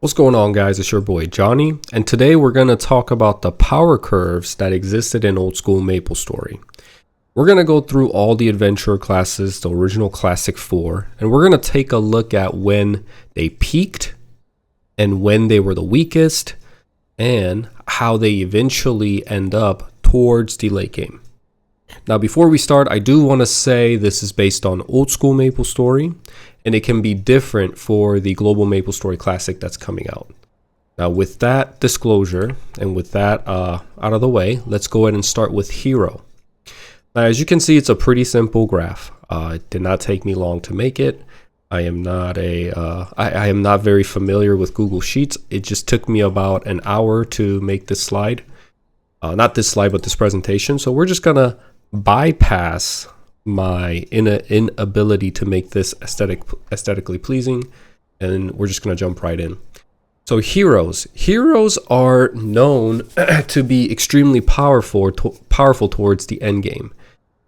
What's going on, guys? It's your boy Johnny, and today we're going to talk about the power curves that existed in old school MapleStory. We're going to go through all the adventurer classes, the original classic 4, and we're going to take a look at when they peaked and when they were the weakest and how they eventually end up towards the late game. Now, before we start, I do want to say this is based on old school MapleStory, and it can be different for the global MapleStory Classic that's coming out. Now, with that disclosure and with that out of the way, let's go ahead and start with Hero. Now, as you can see, it's a pretty simple graph. It did not take me long to make it. I am not very familiar with Google Sheets. It just took me about an hour to make this slide. Not this slide, but this presentation. So we're just gonna bypass my inability to make this aesthetically pleasing, and we're just going to jump right in. So heroes are known to be extremely powerful towards the end game.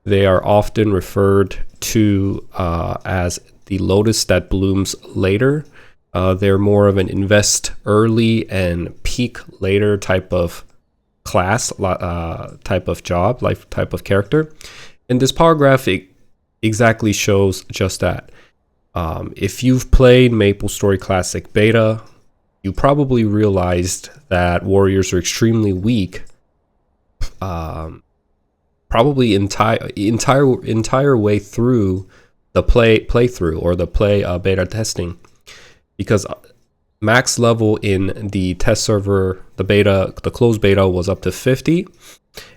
They are often referred to as the lotus that blooms later. They're more of an invest early and peak later type of class, type of job, life type of character. And this power graphic exactly shows just that. If you've played MapleStory Classic Beta, you probably realized that warriors are extremely weak. Probably entire way through the playthrough or the beta testing, because max level in the test server, the closed beta was up to 50,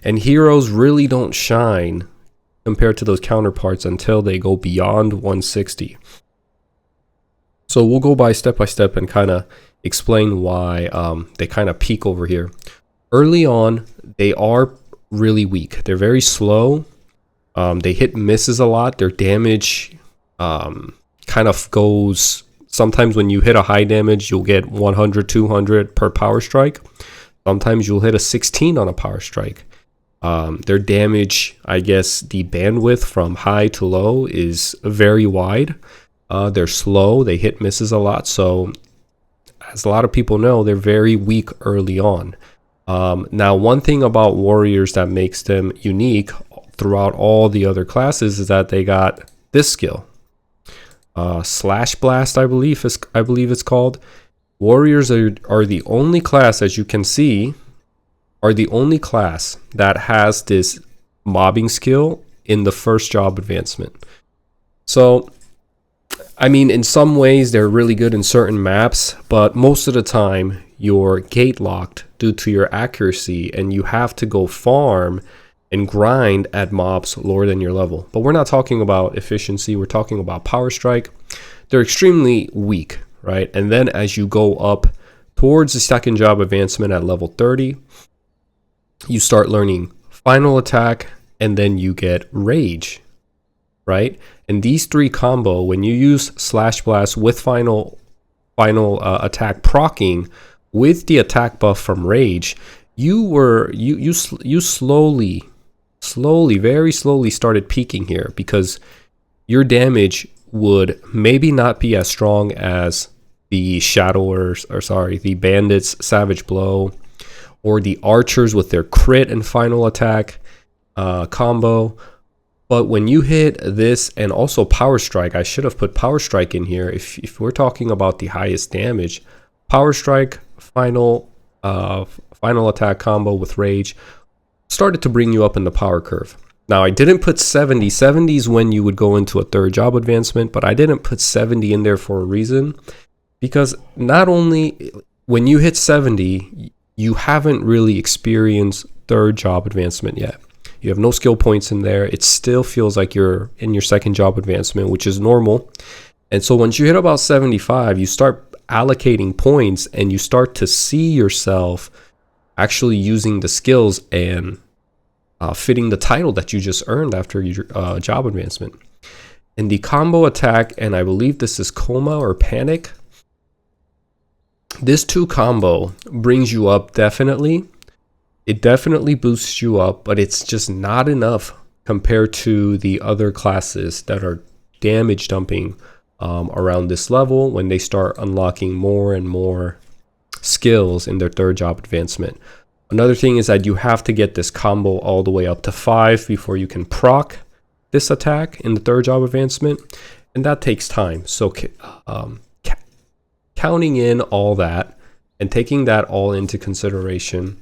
and heroes really don't shine compared to those counterparts until they go beyond 160. So we'll go by step and kind of explain why they kind of peak over here. Early on, they are really weak. They're very slow. They hit misses a lot. Their damage kind of goes, sometimes when you hit a high damage, you'll get 100, 200 per power strike. Sometimes you'll hit a 16 on a power strike. Their damage, I guess the bandwidth from high to low is very wide. They're slow, they hit misses a lot. So as a lot of people know, they're very weak early on. Now, one thing about warriors that makes them unique throughout all the other classes is that they got this skill. Slash Blast, I believe it's called. Warriors are the only class, as you can see, are the only class that has this mobbing skill in the first job advancement. So, I mean, in some ways they're really good in certain maps, but most of the time you're gate locked due to your accuracy, and you have to go farm and grind at mobs lower than your level. But we're not talking about efficiency, we're talking about power strike. They're extremely weak, right? And then as you go up towards the second job advancement at level 30, you start learning final attack, and then you get rage, right? And these three combo, when you use Slash Blast with final attack proccing with the attack buff from rage, you slowly, very slowly started peaking here, because your damage would maybe not be as strong as the the bandits Savage Blow, or the archers with their crit and final attack combo. But when you hit this, and also power strike, I should have put power strike in here. If we're talking about the highest damage, power strike, final attack combo with rage started to bring you up in the power curve. Now, I didn't put 70. 70 is when you would go into a third job advancement, but I didn't put 70 in there for a reason, because not only when you hit 70, you haven't really experienced third job advancement yet. You have no skill points in there. It still feels like you're in your second job advancement, which is normal. And so once you hit about 75, you start allocating points, and you start to see yourself actually using the skills and fitting the title that you just earned after your job advancement. And the combo attack, and I believe this is Coma or Panic, this 2 combo brings you up definitely. It definitely boosts you up, but it's just not enough compared to the other classes that are damage dumping around this level when they start unlocking more and more skills in their third job advancement. Another thing is that you have to get this combo all the way up to 5 before you can proc this attack in the third job advancement, and that takes time. So counting in all that and taking that all into consideration,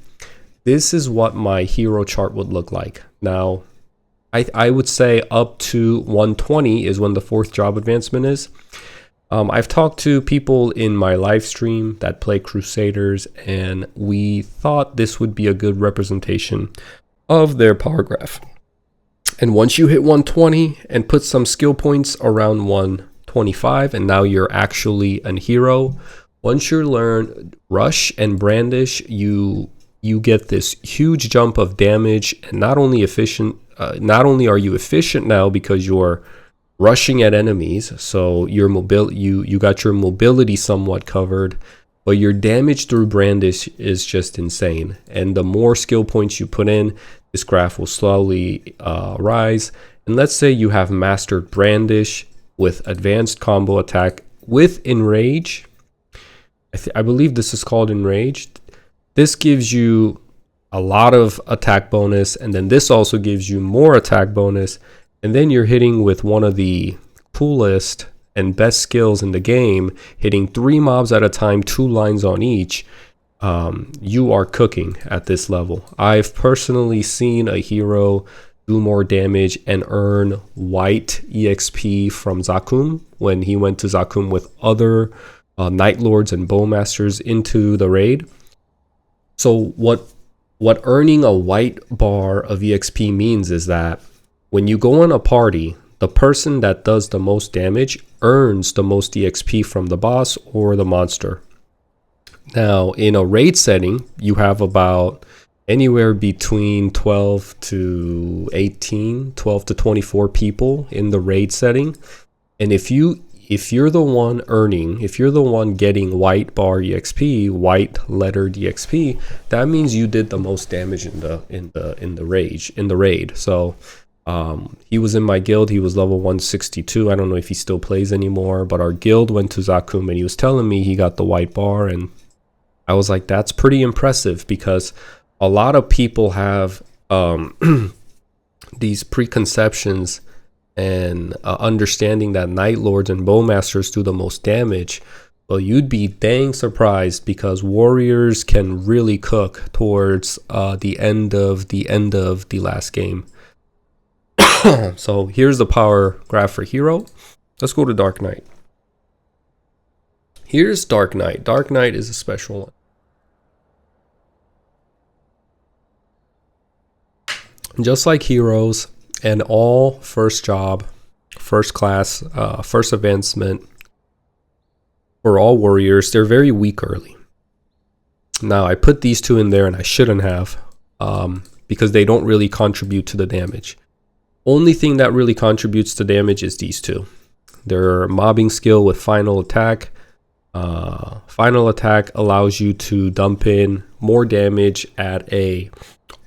this is what my hero chart would look like. Now, I would say up to 120 is when the fourth job advancement is. I've talked to people in my live stream that play Crusaders, and we thought this would be a good representation of their power graph. And once you hit 120 and put some skill points around 125, and now you're actually an hero. Once you learn Rush and Brandish, you get this huge jump of damage, and not only are you efficient now because you're rushing at enemies, so your you got your mobility somewhat covered, but your damage through Brandish is just insane. And the more skill points you put in, this graph will slowly rise. And let's say you have mastered Brandish with advanced combo attack with Enrage. I believe this is called Enrage. This gives you a lot of attack bonus, and then this also gives you more attack bonus, and then you're hitting with one of the coolest and best skills in the game, hitting 3 mobs at a time, 2 lines on each. You are cooking at this level. I've personally seen a hero do more damage and earn white EXP from Zakum when he went to Zakum with other Night Lords and Bowmasters into the raid. So what earning a white bar of EXP means is that when you go in a party, the person that does the most damage earns the most EXP from the boss or the monster. Now, in a raid setting, you have about anywhere between 12 to 18, 12 to 24 people in the raid setting. And if you're the one earning, if you're the one getting white bar EXP, white lettered EXP, that means you did the most damage in the raid. So he was in my guild. He was level 162. I don't know if he still plays anymore, but our guild went to Zakum and he was telling me he got the white bar, and I was like, that's pretty impressive, because a lot of people have these preconceptions and understanding that Night Lords and Bowmasters do the most damage. Well, you'd be dang surprised, because warriors can really cook towards the end of the last game. So here's the power graph for hero. Let's go to Dark Knight. Here's Dark Knight. Dark Knight is a special one. Just like heroes and all first job, first class, first advancement, for all warriors, they're very weak early. Now, I put these two in there, and I shouldn't have, because they don't really contribute to the damage. Only thing that really contributes to damage is these two. Their mobbing skill with final attack. Final attack allows you to dump in more damage at a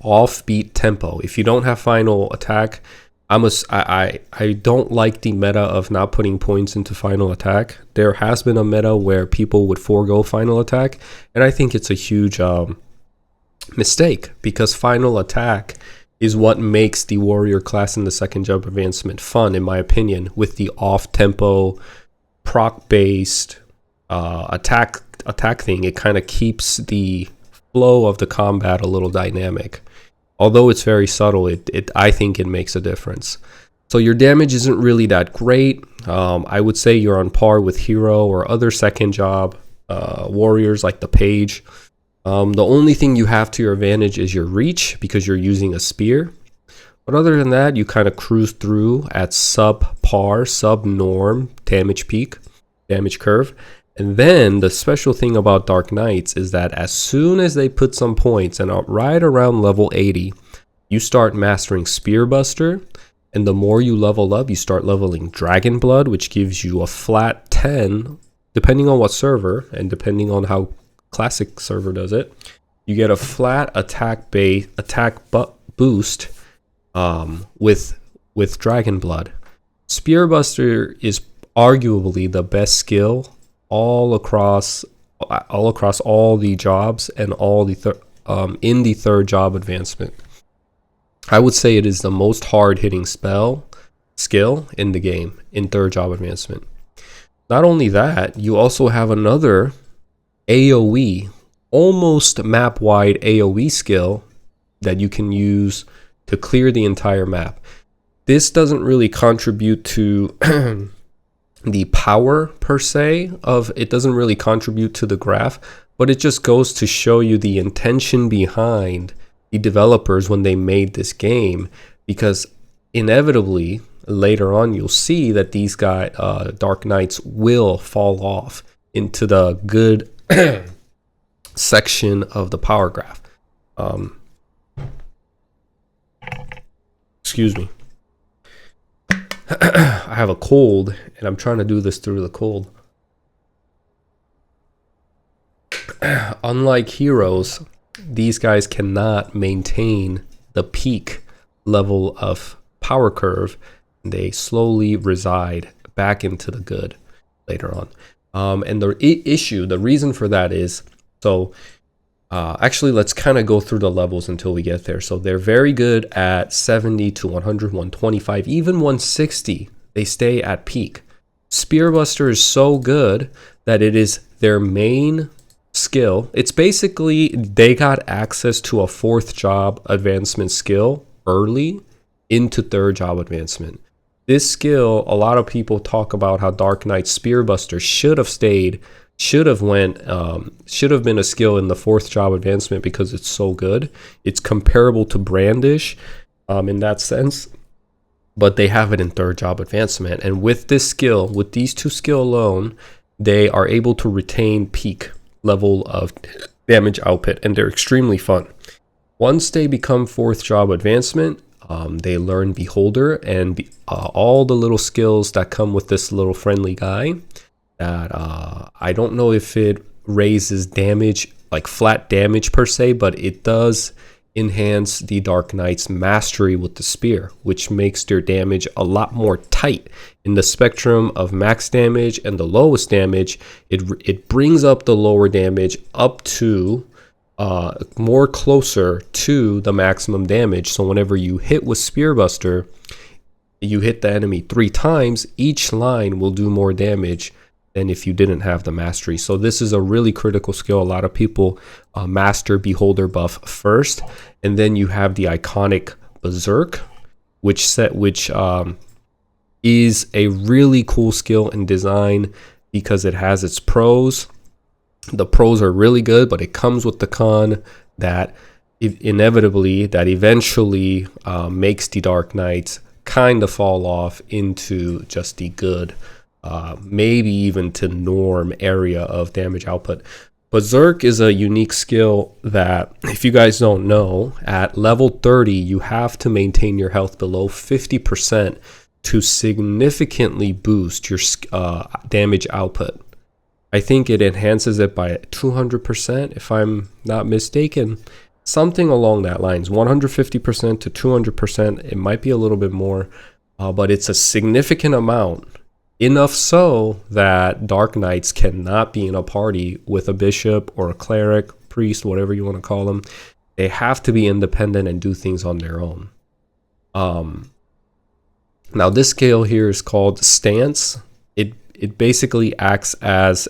offbeat tempo. If you don't have final attack, I don't like the meta of not putting points into final attack. There has been a meta where people would forego final attack, and I think it's a huge mistake, because final attack is what makes the warrior class in the second job advancement fun, in my opinion, with the off-tempo, proc-based attack thing. It kind of keeps the flow of the combat a little dynamic. Although it's very subtle, I think it makes a difference. So your damage isn't really that great. I would say you're on par with hero or other second job warriors like the Page. The only thing you have to your advantage is your reach, because you're using a spear. But other than that, you kind of cruise through at subpar, sub-norm damage peak, damage curve. And then the special thing about Dark Knights is that as soon as they put some points, and right around level 80, you start mastering Spearbuster. And the more you level up, you start leveling Dragon Blood, which gives you a flat 10, depending on what server and depending on how classic server does it. You get a flat attack boost with Dragon Blood. Spearbuster is arguably the best skill all across all across all the jobs and all the in the third job advancement. I would say it is the most hard-hitting skill in the game in third job advancement. Not only that, you also have another AoE, almost map-wide AoE skill that you can use to clear the entire map. This doesn't really contribute to the power per se of it, doesn't really contribute to the graph, but it just goes to show you the intention behind the developers when they made this game, because inevitably later on you'll see that these Dark Knights will fall off into the good section of the power graph. Excuse me. I have a cold and I'm trying to do this through the cold. Unlike heroes, these guys cannot maintain the peak level of power curve. They slowly reside back into the good later on. And the reason for that is, actually, let's kind of go through the levels until we get there. So they're very good at 70 to 100, 125, even 160. They stay at peak. Spearbuster is so good that it is their main skill. It's basically they got access to a fourth job advancement skill early into third job advancement. This skill, a lot of people talk about how Dark Knight Spearbuster should have been a skill in the fourth job advancement because it's so good. It's comparable to Brandish in that sense, but they have it in third job advancement. And with this skill, with these two skill alone, they are able to retain peak level of damage output, and they're extremely fun. Once they become fourth job advancement, they learn Beholder and all the little skills that come with this little friendly guy. That I don't know if it raises damage, like flat damage per se, but it does enhance the Dark Knight's mastery with the spear, which makes their damage a lot more tight. In the spectrum of max damage and the lowest damage, it brings up the lower damage up to more closer to the maximum damage. So whenever you hit with Spearbuster, you hit the enemy 3 times, each line will do more damage than if you didn't have the mastery. So this is a really critical skill. A lot of people master Beholder buff first, and then you have the iconic Berserk, which is a really cool skill and design because it has its pros. The pros are really good, but it comes with the con that eventually makes the Dark Knights kind of fall off into just the good, maybe even to norm area of damage output. Berserk is a unique skill that, if you guys don't know, at level 30 you have to maintain your health below 50% to significantly boost your damage output. I think it enhances it by 200%, if I'm not mistaken. Something along that lines, 150% to 200%. It might be a little bit more, but it's a significant amount. Enough so that Dark Knights cannot be in a party with a bishop or a cleric, priest, whatever you want to call them. They have to be independent and do things on their own. Now this skill here is called Stance. It basically acts as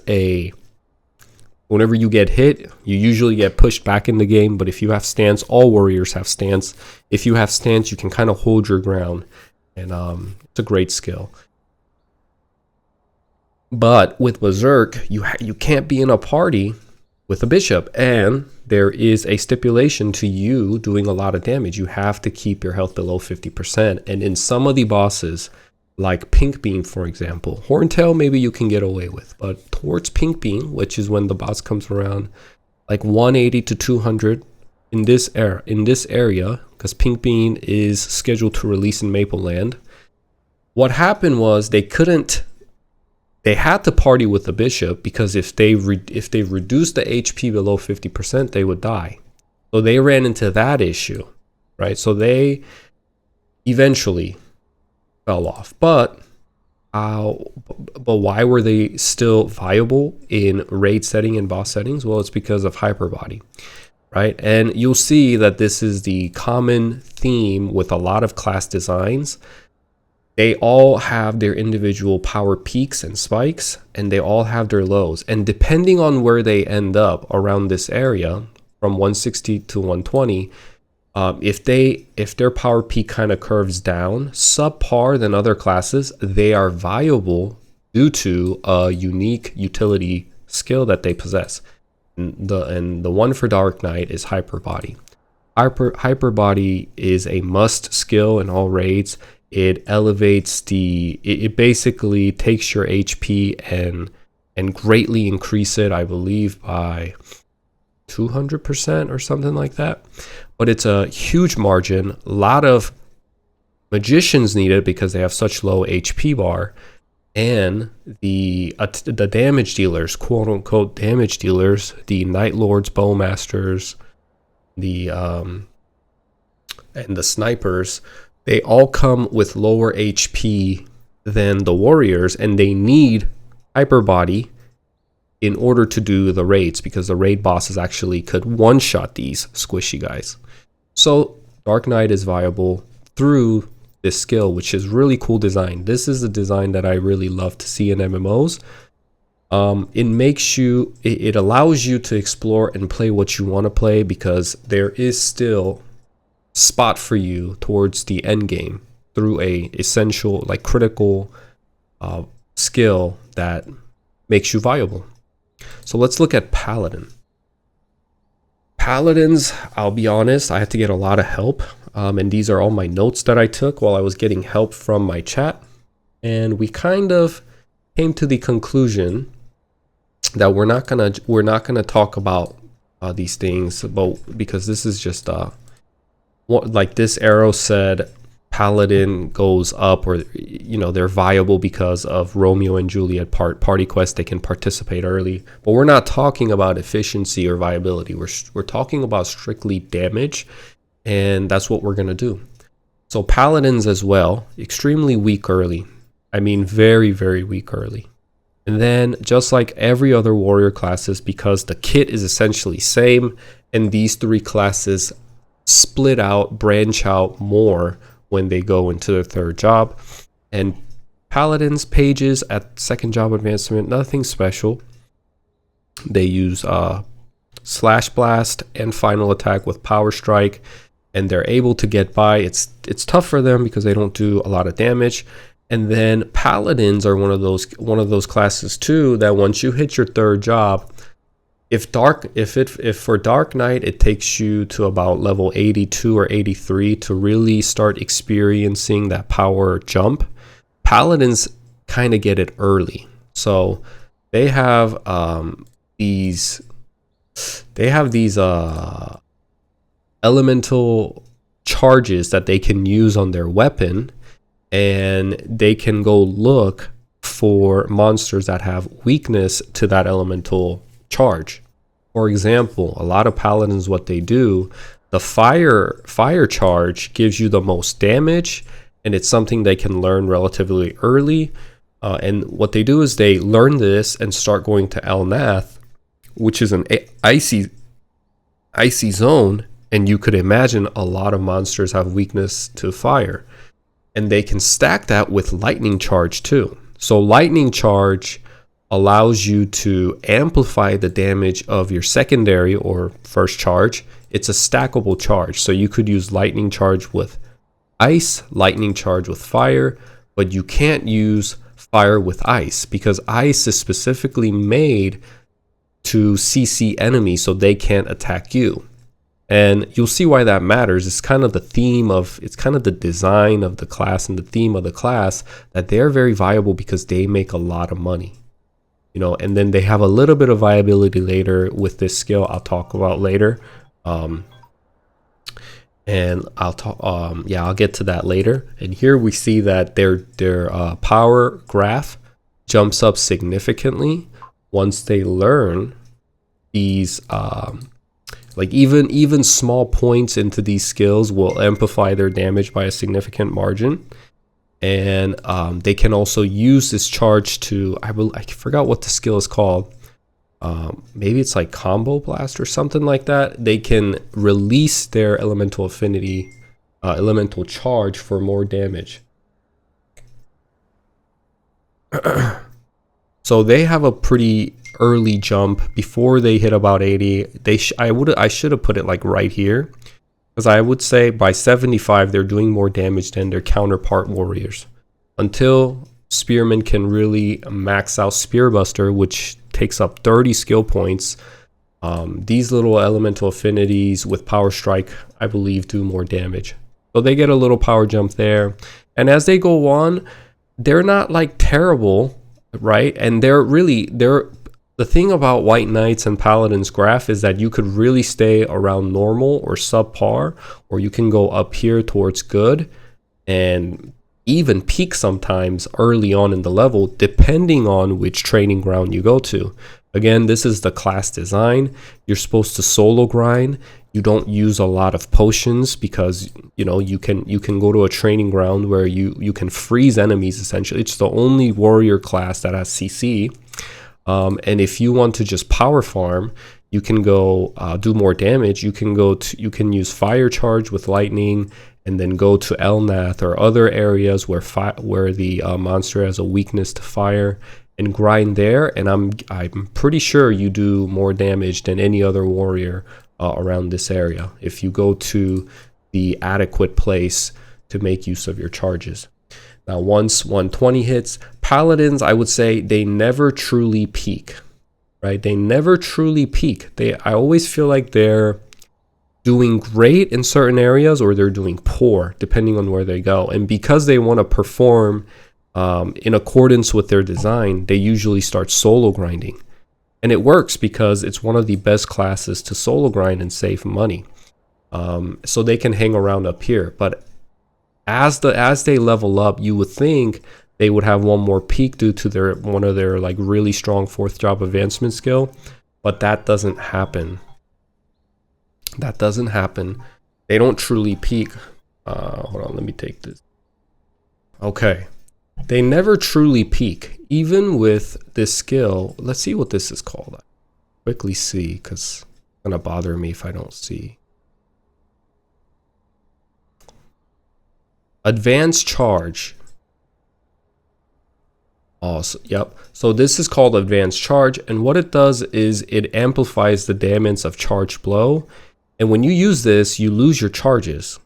whenever you get hit, you usually get pushed back in the game, but if you have Stance, all warriors have Stance. If you have Stance, you can kind of hold your ground, and it's a great skill. But with Berserk, you can't be in a party with a bishop, and there is a stipulation to you doing a lot of damage. You have to keep your health below 50%, and in some of the bosses, like Pink Beam, for example, Horntail maybe you can get away with, but towards Pink Beam, which is when the boss comes around, like 180 to 200 in this area, because Pink Beam is scheduled to release in Maple Land. What happened was they had to party with the bishop, because if they reduced the HP below 50%, they would die. So they ran into that issue, right? So they eventually fell off. But but why were they still viable in raid setting and boss settings? Well, it's because of hyperbody, right? And you'll see that this is the common theme with a lot of class designs. They all have their individual power peaks and spikes, and they all have their lows. And depending on where they end up around this area, from 160 to 120, if their power peak kind of curves down subpar than other classes, they are viable due to a unique utility skill that they possess. And the one for Dark Knight is Hyperbody. Hyperbody is a must skill in all raids. It elevates it basically takes your HP and greatly increase it, I believe, by 200% or something like that. But it's a huge margin. A lot of magicians need it because they have such low HP bar, and the damage dealers, quote unquote damage dealers, the Night Lords, Bowmasters, and the snipers, they all come with lower HP than the warriors, and they need Hyperbody in order to do the raids, because the raid bosses actually could one-shot these squishy guys. So Dark Knight is viable through this skill, which is really cool design. This is the design that I really love to see in MMOs. It allows you to explore and play what you want to play, because there is still spot for you towards the end game through a essential, like critical skill that makes you viable. So let's look at Paladin. Paladins, I'll be honest, I had to get a lot of help, and these are all my notes that I took while I was getting help from my chat, and we kind of came to the conclusion that we're not gonna talk about these things, because this is just like this arrow said Paladin goes up, or they're viable because of Romeo and Juliet party quest. They can participate early, but we're not talking about efficiency or viability. We're talking about strictly damage, and that's what we're gonna do. So Paladins as well, extremely weak early. I mean, very, very weak early. And then just like every other warrior classes, because the kit is essentially same, and these three classes split out, branch out more when they go into their third job. And Paladins, pages at second job advancement, nothing special. They use slash blast and final attack with power strike, and they're able to get by. It's tough for them because they don't do a lot of damage. And then Paladins are one of those classes too that once you hit your third job, if for Dark Knight it takes you to about level 82 or 83 to really start experiencing that power jump, Paladins kind of get it early. So they have these elemental charges that they can use on their weapon, and they can go look for monsters that have weakness to that elemental charge. For example, a lot of Paladins, what they do, the fire charge gives you the most damage, and it's something they can learn relatively early. And what they do is they learn this and start going to Elnath, which is an icy zone, and you could imagine a lot of monsters have weakness to fire. And they can stack that with lightning charge too. So lightning charge allows you to amplify the damage of your secondary or first charge. It's a stackable charge. So you could use lightning charge with ice, lightning charge with fire, but you can't use fire with ice, because ice is specifically made to CC enemies so they can't attack you. And you'll see why that matters. It's kind of the design of the class and the theme of the class, that they're very viable because they make a lot of money. And then they have a little bit of viability later with this skill I'll talk about later. And I'll get to that later. And here we see that their power graph jumps up significantly once they learn these like even small points into these skills will amplify their damage by a significant margin. and they can also use this charge to, I forgot what the skill is called. Maybe it's like combo blast or something like that. They can release their elemental affinity, elemental charge for more damage. So they have a pretty early jump before they hit about 80. I should have put it like right here, because I would say by 75 they're doing more damage than their counterpart warriors, until spearmen can really max out Spearbuster, which takes up 30 skill points. These little elemental affinities with power strike, I believe, do more damage, so they get a little power jump there. And as they go on, they're not like terrible, right? And they're the thing about White Knights and Paladins graph is that you could really stay around normal or subpar, or you can go up here towards good and even peak sometimes early on in the level, depending on which training ground you go to. Again, this is the class design. You're supposed to solo grind. You don't use a lot of potions, because you can go to a training ground where you can freeze enemies. Essentially, it's the only warrior class that has CC. And if you want to just power farm, you can go do more damage. You can use fire charge with lightning, and then go to Elnath or other areas where the monster has a weakness to fire, and grind there. And I'm pretty sure you do more damage than any other warrior around this area if you go to the adequate place to make use of your charges. Now, once 120 hits, Paladins, I would say they never truly peak, right? They never truly peak. I always feel like they're doing great in certain areas, or they're doing poor depending on where they go. And because they want to perform in accordance with their design, they usually start solo grinding. And it works because it's one of the best classes to solo grind and save money. So they can hang around up here. But as they level up, you would think they would have one more peak due to one of their like really strong 4th job advancement skill. But that doesn't happen. That doesn't happen. They don't truly peak. Hold on, let me take this. Okay. They never truly peak, even with this skill. Let's see what this is called. I'll quickly see, because it's going to bother me if I don't see. Advanced charge. Yep. So this is called advanced charge, and what it does is it amplifies the damage of charged blow. And when you use this, you lose your charges.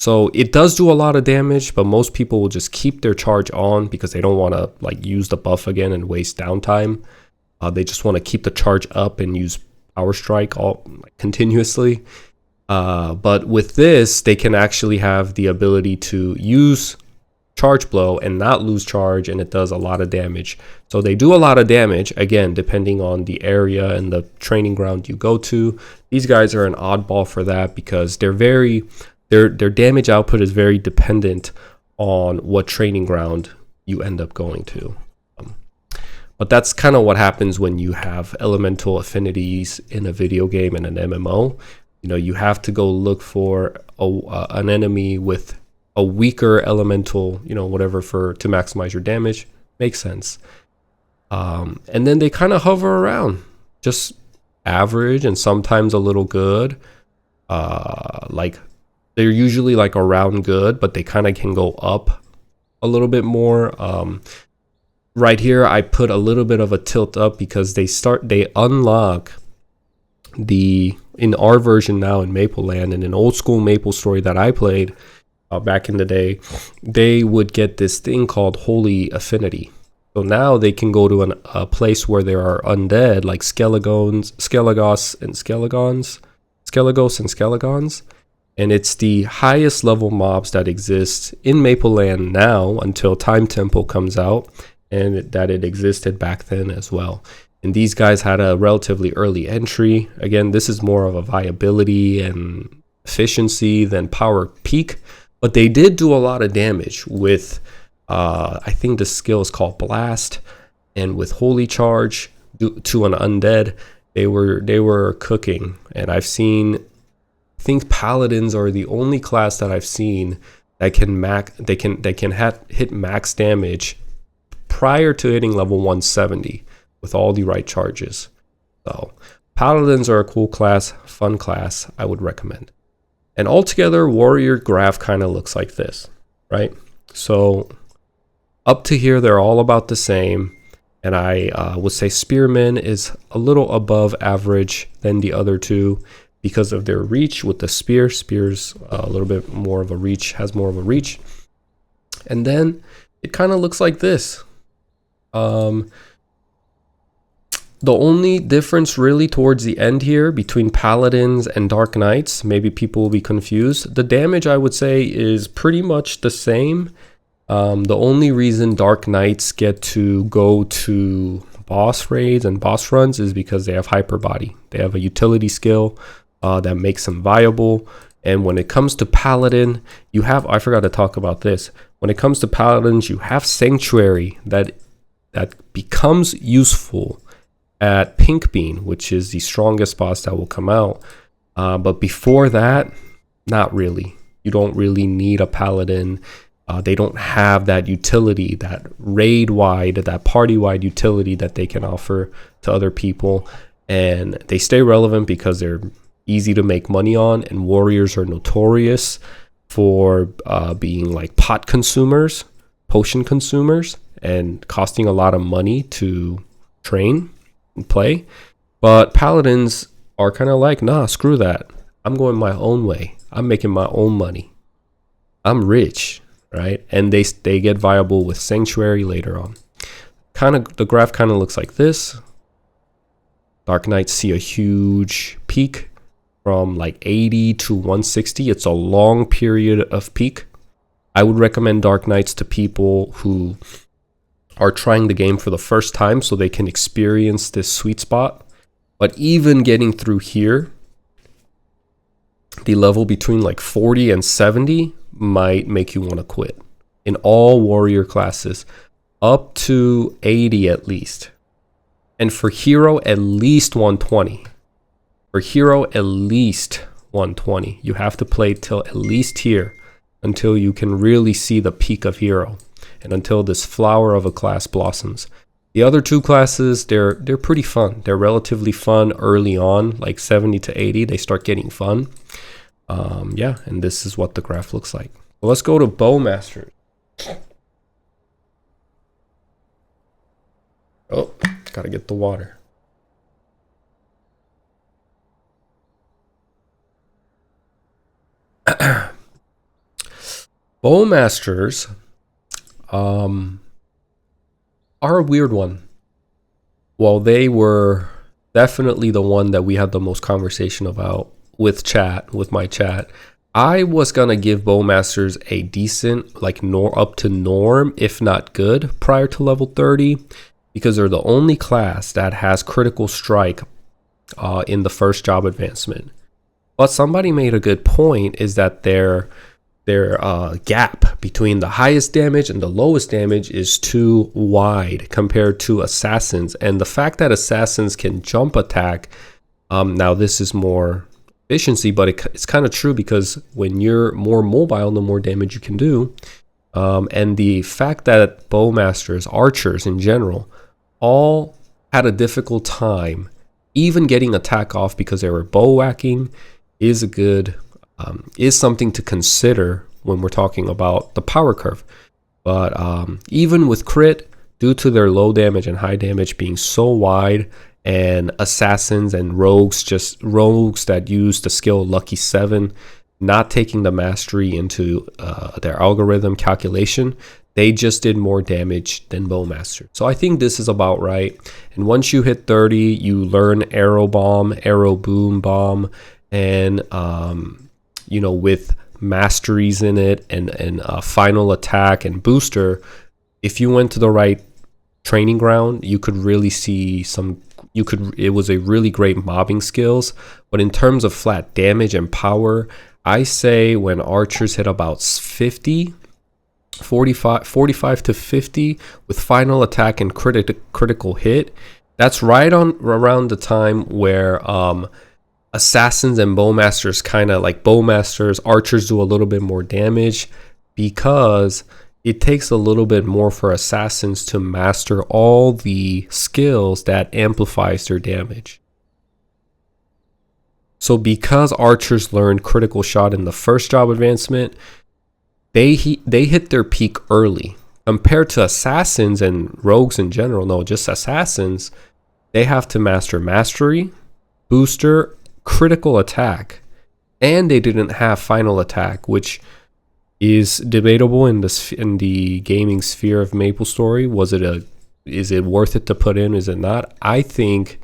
So it does do a lot of damage, but most people will just keep their charge on because they don't want to like use the buff again and waste downtime. They just want to keep the charge up and use power strike continuously. But with this, they can actually have the ability to use charge blow and not lose charge, and it does a lot of damage. So they do a lot of damage, again, depending on the area and the training ground you go to. These guys are an oddball for that because their damage output is very dependent on what training ground you end up going to. But that's kind of what happens when you have elemental affinities in a video game and an MMO. You have to go look for an enemy with a weaker elemental, whatever, to maximize your damage. Makes sense. And then they kind of hover around, just average and sometimes a little good. They're usually like around good, but they kind of can go up a little bit more. Right here, I put a little bit of a tilt up because they unlock in our version now in Mapleland, and in old school MapleStory that I played back in the day, they would get this thing called Holy Affinity. So now they can go to a place where there are undead like Skelegos and Skelegons. And it's the highest level mobs that exist in Mapleland now until Time Tempo comes out, and that it existed back then as well. And these guys had a relatively early entry. Again, this is more of a viability and efficiency than power peak, but they did do a lot of damage with, I think the skill is called Blast, and with Holy Charge to an undead, they were cooking. And I think Paladins are the only class that I've seen that can hit max damage prior to hitting level 170 with all the right charges. So paladins are a cool class, fun class, I would recommend. And altogether, warrior graph kind of looks like this, right? So up to here, they're all about the same. And I would say spearman is a little above average than the other two because of their reach with the spear. Spear's a little bit more of a reach, has more of a reach. And then it kind of looks like this. The only difference really towards the end here between paladins and dark knights, maybe people will be confused. The damage, I would say, is pretty much the same. The only reason dark knights get to go to boss raids and boss runs is because they have hyper body. They have a utility skill that makes them viable. And when it comes to paladin, you have, I forgot to talk about this. When it comes to paladins, you have sanctuary that becomes useful at Pink Bean, which is the strongest boss that will come out. But before that, not really. You don't really need a paladin. They don't have that utility, that raid-wide, that party-wide utility that they can offer to other people. And they stay relevant because they're easy to make money on, and warriors are notorious for being like pot consumers, potion consumers, and costing a lot of money to train and play. But paladins are kind of like, nah, screw that. I'm going my own way. I'm making my own money. I'm rich, right? And they get viable with sanctuary later on. The graph kind of looks like this. Dark Knights see a huge peak from like 80 to 160. It's a long period of peak. I would recommend Dark Knights to people who are trying the game for the first time so they can experience this sweet spot. But even getting through here, the level between like 40 and 70 might make you want to quit in all warrior classes, up to 80 at least. And for hero, at least 120. For hero, at least 120. You have to play till at least here until you can really see the peak of hero and until this flower of a class blossoms. The other two classes, they're pretty fun. They're relatively fun early on, like 70 to 80. They start getting fun. Yeah, and this is what the graph looks like. So let's go to Bowmaster. Oh, gotta get the water. Bowmasters are a weird one. Well, they were definitely the one that we had the most conversation about with my chat. I was gonna give Bowmasters a decent, like up to norm, if not good, prior to level 30, because they're the only class that has critical strike in the first job advancement. But somebody made a good point, is that their gap between the highest damage and the lowest damage is too wide compared to assassins. And the fact that assassins can jump attack, now this is more efficiency, but it's kind of true, because when you're more mobile, the more damage you can do. And the fact that bowmasters, archers in general, all had a difficult time even getting attack off because they were bow whacking is something to consider when we're talking about the power curve. But even with crit, due to their low damage and high damage being so wide, and assassins and rogues that use the skill Lucky 7 not taking the mastery into their algorithm calculation, they just did more damage than Bowmaster. So I think this is about right. And once you hit 30, you learn arrow bomb, arrow boom bomb, and with masteries in it and final attack and booster, if you went to the right training ground, you could really see it was a really great mobbing skills. But in terms of flat damage and power, I say when archers hit about 45 to 50 with final attack and critical hit, that's right on around the time where assassins and bowmasters kind of like bowmasters, archers do a little bit more damage because it takes a little bit more for assassins to master all the skills that amplifies their damage. So because archers learned critical shot in the first job advancement, they hit their peak early. Compared to assassins and rogues in general, no, just assassins, they have to master mastery, booster, critical attack, and they didn't have final attack, which is debatable in the gaming sphere of MapleStory. Is it worth it to put in? Is it not? I think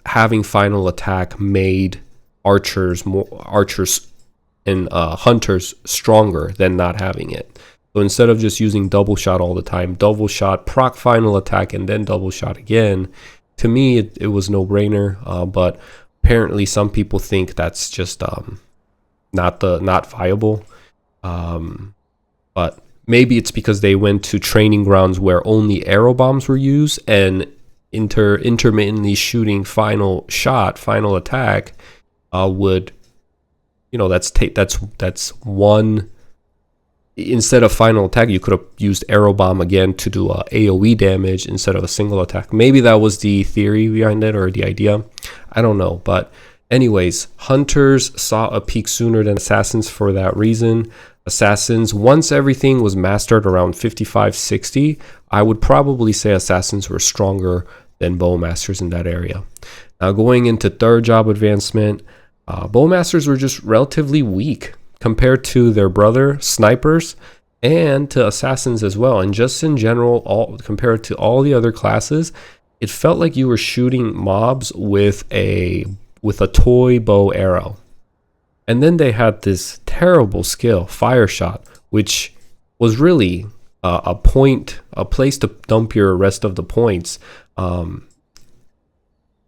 having final attack made archers and hunters stronger than not having it. So instead of just using double shot all the time, double shot, proc final attack, and then double shot again, to me it was no brainer. But apparently some people think that's just not viable. But maybe it's because they went to training grounds where only arrow bombs were used, and intermittently shooting final shot, final attack would, that's one. Instead of final attack, you could have used arrow bomb again to do a AoE damage instead of a single attack. Maybe that was the theory behind it, or the idea. I don't know. But anyways, hunters saw a peak sooner than assassins for that reason. Assassins, once everything was mastered around 55-60, I would probably say assassins were stronger than bowmasters in that area. Now going into third job advancement, bowmasters were just relatively weak compared to their brother snipers and to assassins as well. And just in general, compared to all the other classes, it felt like you were shooting mobs with a toy bow arrow. And then they had this terrible skill, fire shot, which was really a place to dump your rest of the points.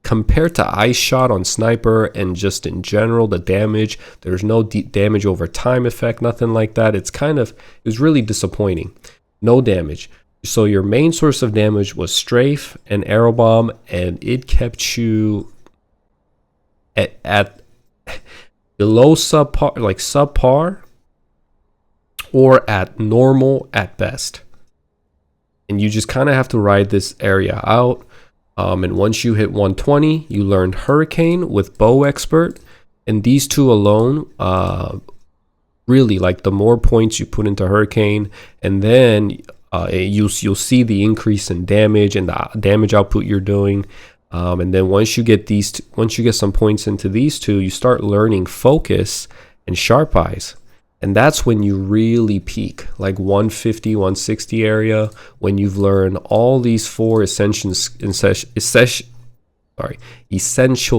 Compared to ice shot on sniper and just in general, the damage, there's no damage over time effect, nothing like that. It was really disappointing. No damage. So your main source of damage was strafe and arrow bomb, and it kept you at below subpar or at normal at best. And you just kind of have to ride this area out. And once you hit 120, you learned Hurricane with Bow Expert. And these two alone, really, like, the more points you put into Hurricane, and then you'll see the increase in damage and the damage output you're doing. And then once you get some points into these two, you start learning Focus and Sharp Eyes. And that's when you really peak, like 150, 160 area, when you've learned all these four essential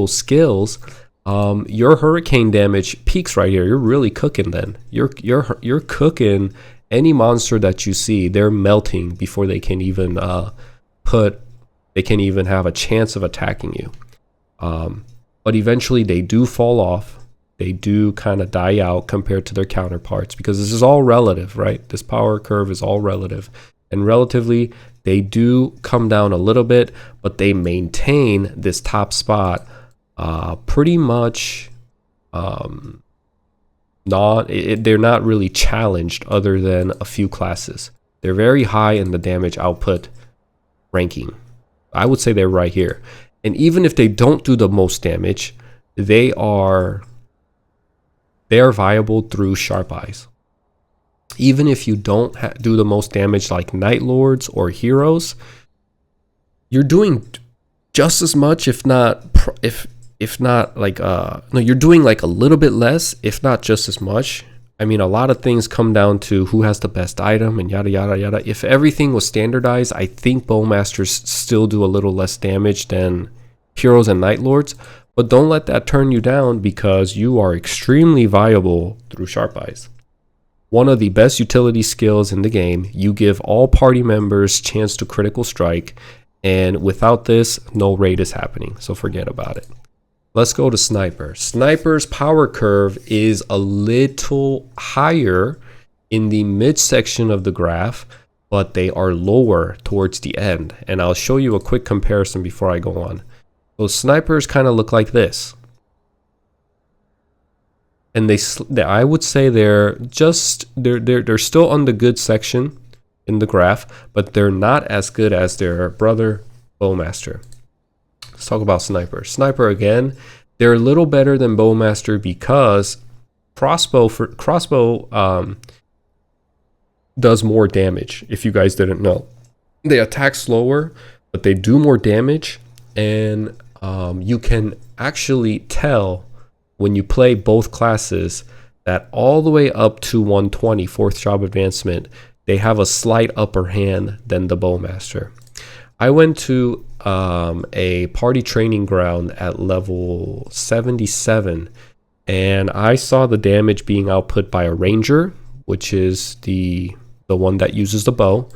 skills. Your hurricane damage peaks right here. You're really cooking then. You're cooking any monster that you see. They're melting before they can even have a chance of attacking you. But eventually they do fall off. They do kind of die out compared to their counterparts, because this is all relative, right? This power curve is all relative. And relatively, they do come down a little bit, but they maintain this top spot pretty much. They're not really challenged other than a few classes. They're very high in the damage output ranking. I would say they're right here. And even if they don't do the most damage, they are viable through Sharp Eyes. Even if you don't do the most damage like Night Lords or Heroes, you're doing just as much, if not like you're doing like a little bit less, if not just as much. I mean, a lot of things come down to who has the best item and yada yada yada. If everything was standardized, I think Bowmasters still do a little less damage than Heroes and Night Lords. But don't let that turn you down, because you are extremely viable through Sharp Eyes. One of the best utility skills in the game. You give all party members chance to critical strike, and without this, no raid is happening, so forget about it. Let's go to Sniper. Sniper's power curve is a little higher in the midsection of the graph, but they are lower towards the end. And I'll show you a quick comparison before I go on. So snipers kind of look like this. and I would say they're still on the good section in the graph, but they're not as good as their brother Bowmaster. Let's talk about Sniper. Sniper again, they're a little better than Bowmaster because crossbow does more damage. If you guys didn't know, they attack slower, but they do more damage, and you can actually tell when you play both classes that all the way up to 120 fourth job advancement, they have a slight upper hand than the Bowmaster. I went to a party training ground at level 77, and I saw the damage being output by a ranger, which is the one that uses the bow,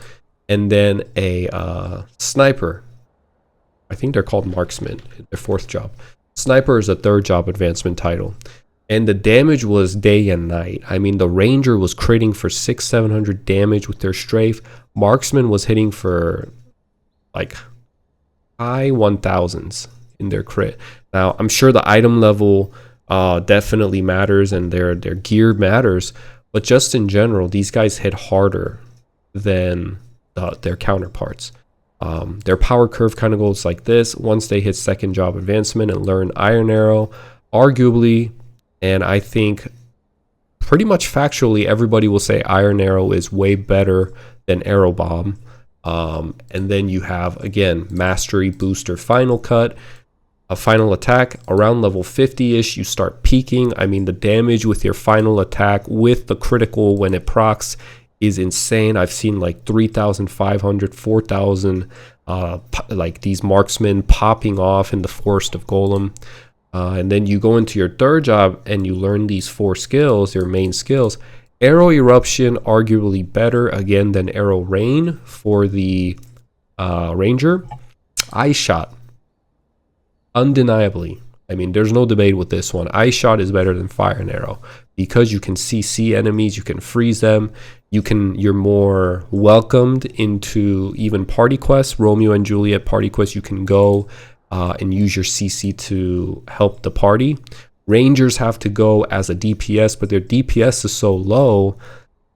and then a sniper. I think they're called marksman, their fourth job. Sniper is a third job advancement title. And the damage was day and night. I mean, the ranger was critting for 600-700 damage with their strafe. Marksman was hitting for like high 1000s in their crit. Now, I'm sure the item level definitely matters, and their gear matters, but just in general, these guys hit harder than their counterparts. Their power curve kind of goes like this. Once they hit second job advancement and learn Iron Arrow, arguably, and I think pretty much factually, everybody will say Iron Arrow is way better than Arrow Bomb. And then you have, again, Mastery, Booster, Final Cut, a Final Attack. Around level 50-ish, you start peaking. I mean, the damage with your Final Attack with the critical when it procs is insane. I've seen like 3,500, 4,000, like these marksmen popping off in the Forest of Golem. And then you go into your third job and you learn these 4 skills, your main skills. Arrow Eruption, arguably better, again, than Arrow Rain for the Ranger. Ice Shot, undeniably. I mean, there's no debate with this one. Ice Shot is better than Fire and Arrow because you can CC enemies, you can freeze them, you're more welcomed into even party quests, Romeo and Juliet party quests. You can go and use your CC to help the party. Rangers have to go as a DPS, but their DPS is so low,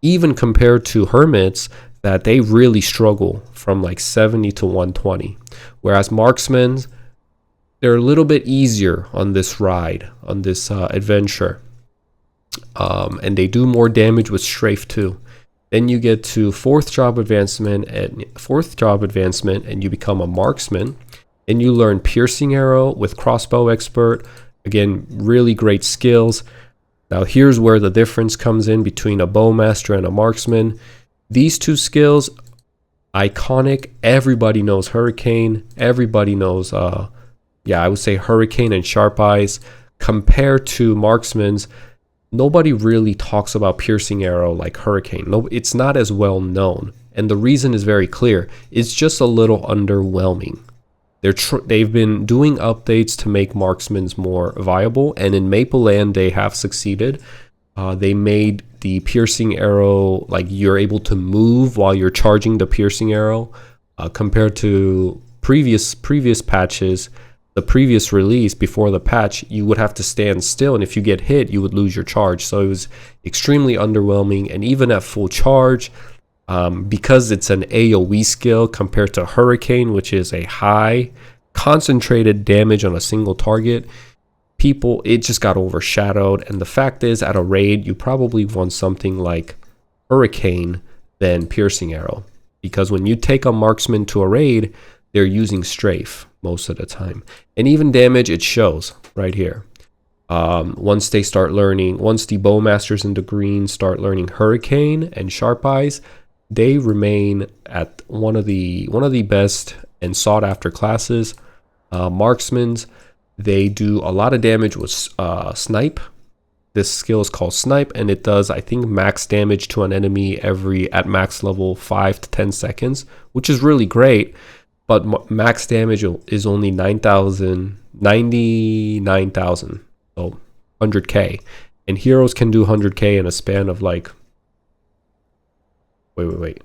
even compared to Hermits, that they really struggle from like 70 to 120. Whereas Marksmen, they're a little bit easier on this ride, on this adventure. And they do more damage with strafe too. Then you get to fourth job advancement, and you become a marksman. And you learn piercing arrow with crossbow expert. Again, really great skills. Now here's where the difference comes in between a bowmaster and a marksman. These two skills, iconic. Everybody knows Hurricane. Everybody knows, I would say Hurricane and Sharp Eyes. Compared to marksman's, nobody really talks about piercing arrow like Hurricane. No, it's not as well known. And the reason is very clear. It's just a little underwhelming. They've been doing updates to make marksmen's more viable, and in Maple Land they have succeeded. They made the piercing arrow, like you're able to move while you're charging the piercing arrow, compared to previous patches. The previous release before the patch, you would have to stand still, and if you get hit, you would lose your charge. So it was extremely underwhelming, and even at full charge, because it's an AoE skill compared to Hurricane, which is a high concentrated damage on a single target, it just got overshadowed. And the fact is, at a raid, you probably want something like Hurricane than piercing arrow, because when you take a marksman to a raid, they're using strafe most of the time, and even damage, it shows right here. Once the bowmasters in the green start learning Hurricane and Sharp Eyes, they remain at one of the best and sought after classes. Marksmen's, they do a lot of damage with snipe. This skill is called snipe, and it does, I think, max damage to an enemy at max level 5 to 10 seconds, which is really great. But max damage is only 99,000, so 100k. And heroes can do 100k in a span of like, wait.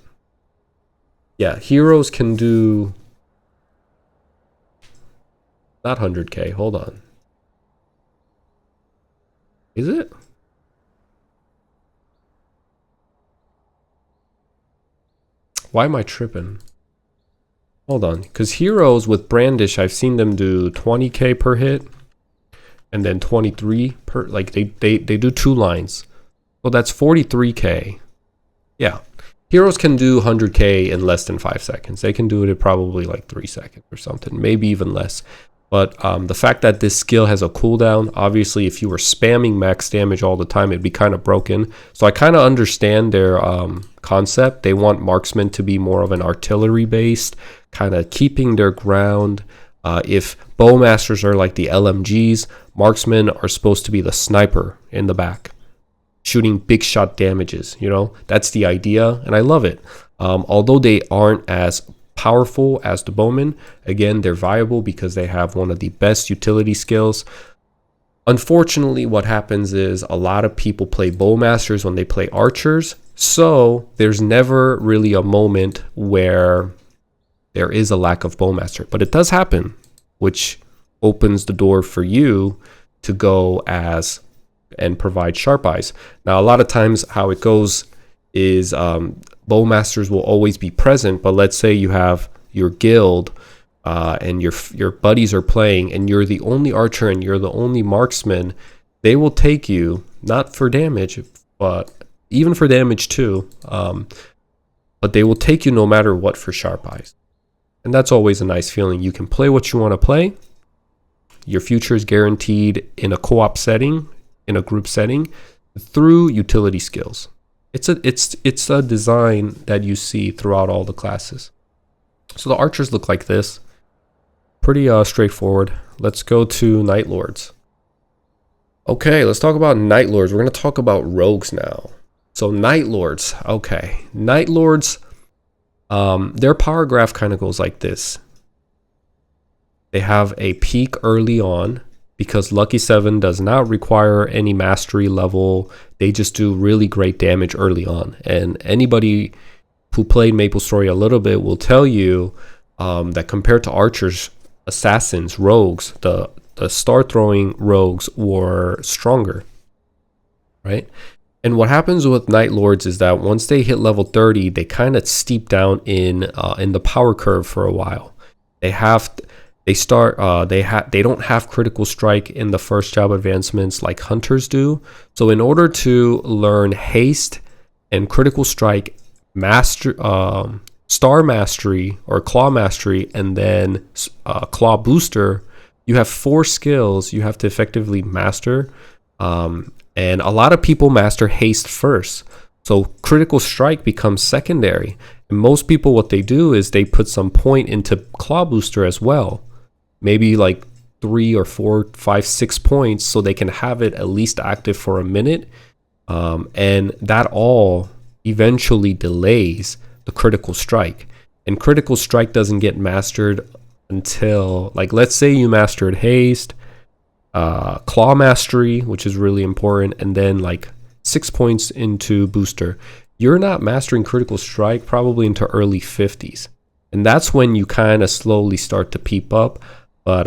Yeah, heroes can do, not 100k, hold on. Is it? Why am I tripping? Hold on, because heroes with brandish, I've seen them do 20k per hit, and then 23 per, like they do 2 lines. So that's 43k. Yeah. Heroes can do 100k in less than 5 seconds. They can do it in probably like 3 seconds or something, maybe even less. But the fact that this skill has a cooldown, obviously if you were spamming max damage all the time, it'd be kind of broken. So I kind of understand their concept. They want marksmen to be more of an artillery based, kind of keeping their ground. If bowmasters are like the LMGs, marksmen are supposed to be the sniper in the back, shooting big shot damages. You know, that's the idea, and I love it. Although they aren't as powerful as the bowmen, again, they're viable because they have one of the best utility skills. Unfortunately, what happens is a lot of people play bowmasters when they play archers, so there's never really a moment where there is a lack of bowmaster, but it does happen, which opens the door for you to go as and provide sharp eyes. Now, a lot of times how it goes is bowmasters will always be present, but let's say you have your guild and your buddies are playing and you're the only archer and you're the only marksman. They will take you, not for damage, but even for damage too, but they will take you no matter what for sharp eyes. And that's always a nice feeling. You can play what you want to play. Your future is guaranteed in a co-op setting, in a group setting, through utility skills. It's a design that you see throughout all the classes. So the archers look like this. Pretty straightforward. Let's go to Night Lords. Okay, let's talk about Night Lords. We're going to talk about rogues now. So Night Lords. Okay, Night Lords, their power graph kind of goes like this. They have a peak early on, because Lucky 7 does not require any mastery level. They just do really great damage early on. And anybody who played MapleStory a little bit will tell you that compared to archers, assassins, rogues, the star throwing rogues were stronger, right? And what happens with Night Lords is that once they hit level 30, they kind of steep down in the power curve for a while. They don't have critical strike in the first job advancements like hunters do. So in order to learn haste and critical strike, star mastery or claw mastery, and then claw booster, you have 4 skills you have to effectively master. And a lot of people master haste first. So critical strike becomes secondary. And most people, what they do is they put some point into claw booster as well. Maybe like 3 or 4, 5, 6 points, so they can have it at least active for a minute. And that all eventually delays the critical strike. And critical strike doesn't get mastered until, like, let's say you mastered haste, claw mastery, which is really important, and then like 6 points into booster. You're not mastering critical strike probably into early 50s. And that's when you kind of slowly start to peep up. But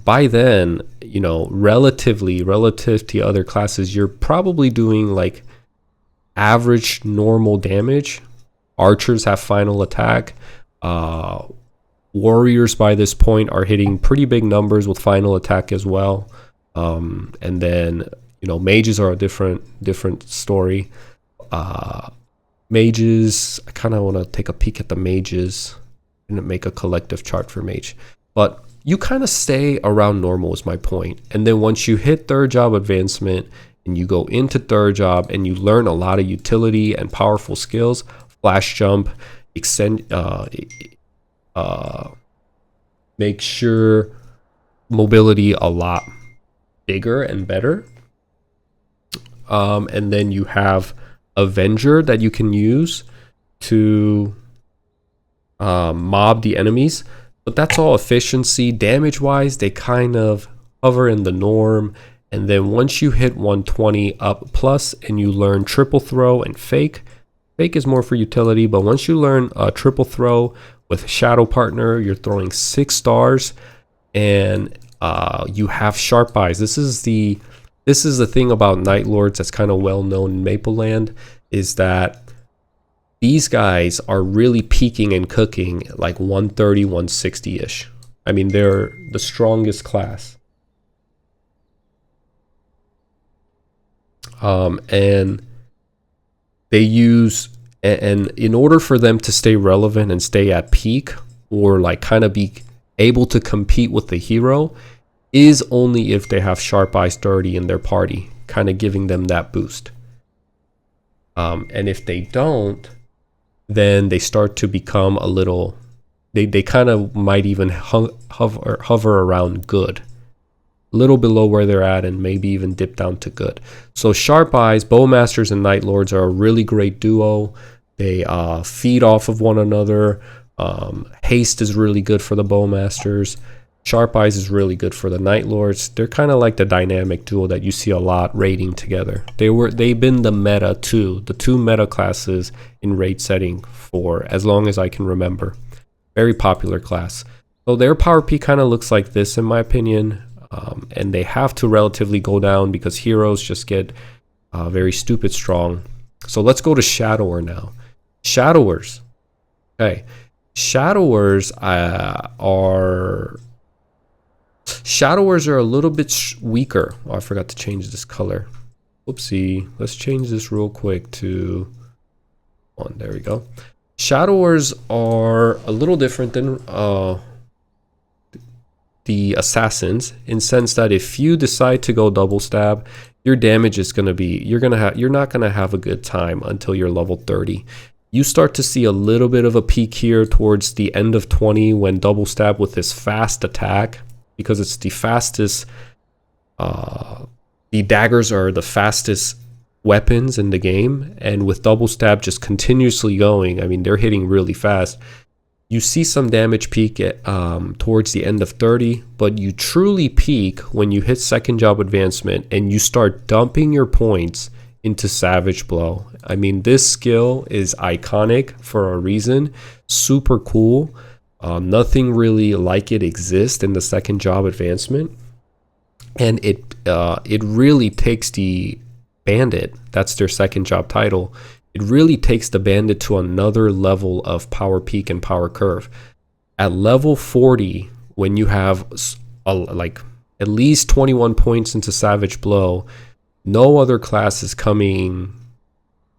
by then, you know, relative to other classes, you're probably doing like average normal damage. Archers have final attack. Warriors by this point are hitting pretty big numbers with final attack as well. And then, you know, mages are a different story. Mages, I kind of want to take a peek at the mages and make a collective chart for mage. But you kind of stay around normal is my point. And then once you hit 3rd job advancement and you go into 3rd job and you learn a lot of utility and powerful skills, flash jump, extend, make sure mobility a lot bigger and better. And then you have Avenger that you can use to mob the enemies. But that's all efficiency. Damage wise, they kind of hover in the norm. And then once you hit 120 up plus and you learn triple throw and fake is more for utility. But once you learn triple throw with shadow partner, you're throwing 6 stars and you have sharp eyes. This is the thing about Night Lords that's kind of well known in Maple Land, is that these guys are really peaking and cooking like 130, 160-ish. I mean, they're the strongest class. And they use, and in order for them to stay relevant and stay at peak, or like kind of be able to compete with the hero, is only if they have Sharp Eyes 30 in their party, kind of giving them that boost. And if they don't, then they start to become a little, they kind of might even hover around good, a little below where they're at, and maybe even dip down to good. So Sharp Eyes, Bowmasters, and Night Lords are a really great duo. They feed off of one another. Haste is really good for the Bowmasters. Sharp Eyes is really good for the Night Lords. They're kind of like the dynamic duo that you see a lot raiding together. They've been the meta too, the two meta classes in raid setting for as long as I can remember. Very popular class. So their power peak kind of looks like this in my opinion, and they have to relatively go down because heroes just get very stupid strong. So let's go to Shadower now. Shadowers. Okay. Shadowers are a little bit weaker. Oh, I forgot to change this color. Whoopsie. Let's change this real quick to one. There we go. Shadowers are a little different than the assassins, in sense that if you decide to go double stab, your damage is going to be, you're not going to have a good time until you're level 30. You start to see a little bit of a peak here towards the end of 20 when double stab with this fast attack, because it's the fastest, the daggers are the fastest weapons in the game, and with double stab just continuously going, I mean, they're hitting really fast. You see some damage peak at, towards the end of 30, but you truly peak when you hit second job advancement and you start dumping your points into Savage Blow. I mean, this skill is iconic for a reason. Super cool. Nothing really like it exists in the second job advancement, and it really takes the bandit, that's their second job title, it really takes the bandit to another level of power peak and power curve. At level 40, when you have like at least 21 points into Savage Blow, no other class is coming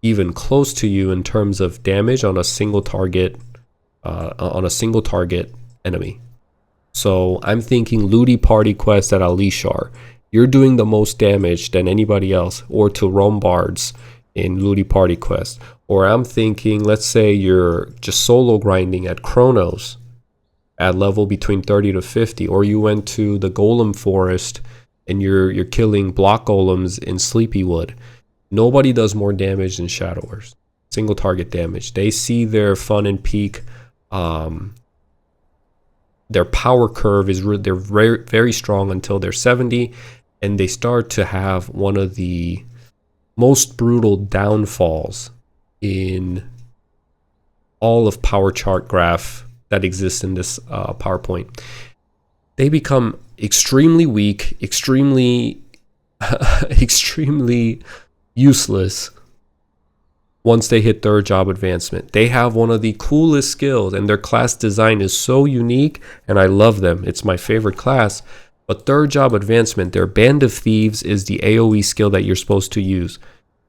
even close to you in terms of damage on a single target enemy. So I'm thinking Ludi Party Quest at Alishar, you're doing the most damage than anybody else, or to Rombards in Ludi Party Quest. Or I'm thinking, let's say you're just solo grinding at Chronos at level between 30 to 50, or you went to the Golem Forest and you're killing block golems in Sleepywood. Nobody does more damage than Shadowers. Single target damage. They see their fun and peak. Their power curve is they're very, very strong until they're 70, and they start to have one of the most brutal downfalls in all of power chart graph that exists in this PowerPoint. They become extremely weak, extremely useless once they hit third job advancement. They have one of the coolest skills, and their class design is so unique, and I love them. It's my favorite class. But third job advancement, their Band of Thieves is the AoE skill that you're supposed to use.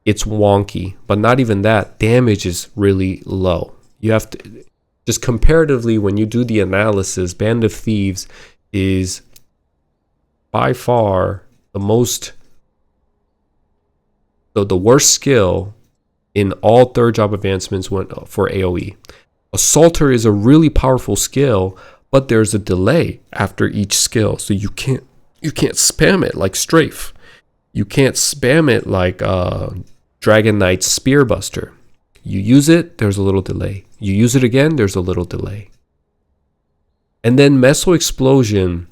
It's wonky, but not even that. Damage is really low. You have to, just comparatively, when you do the analysis, Band of Thieves is by far the worst skill in all third job advancements for AoE. Assaulter is a really powerful skill, but there's a delay after each skill, so you can't spam it like Strafe. You can't spam it like Dragon Knight's Spearbuster. You use it, there's a little delay. You use it again, there's a little delay. And then Meso Explosion.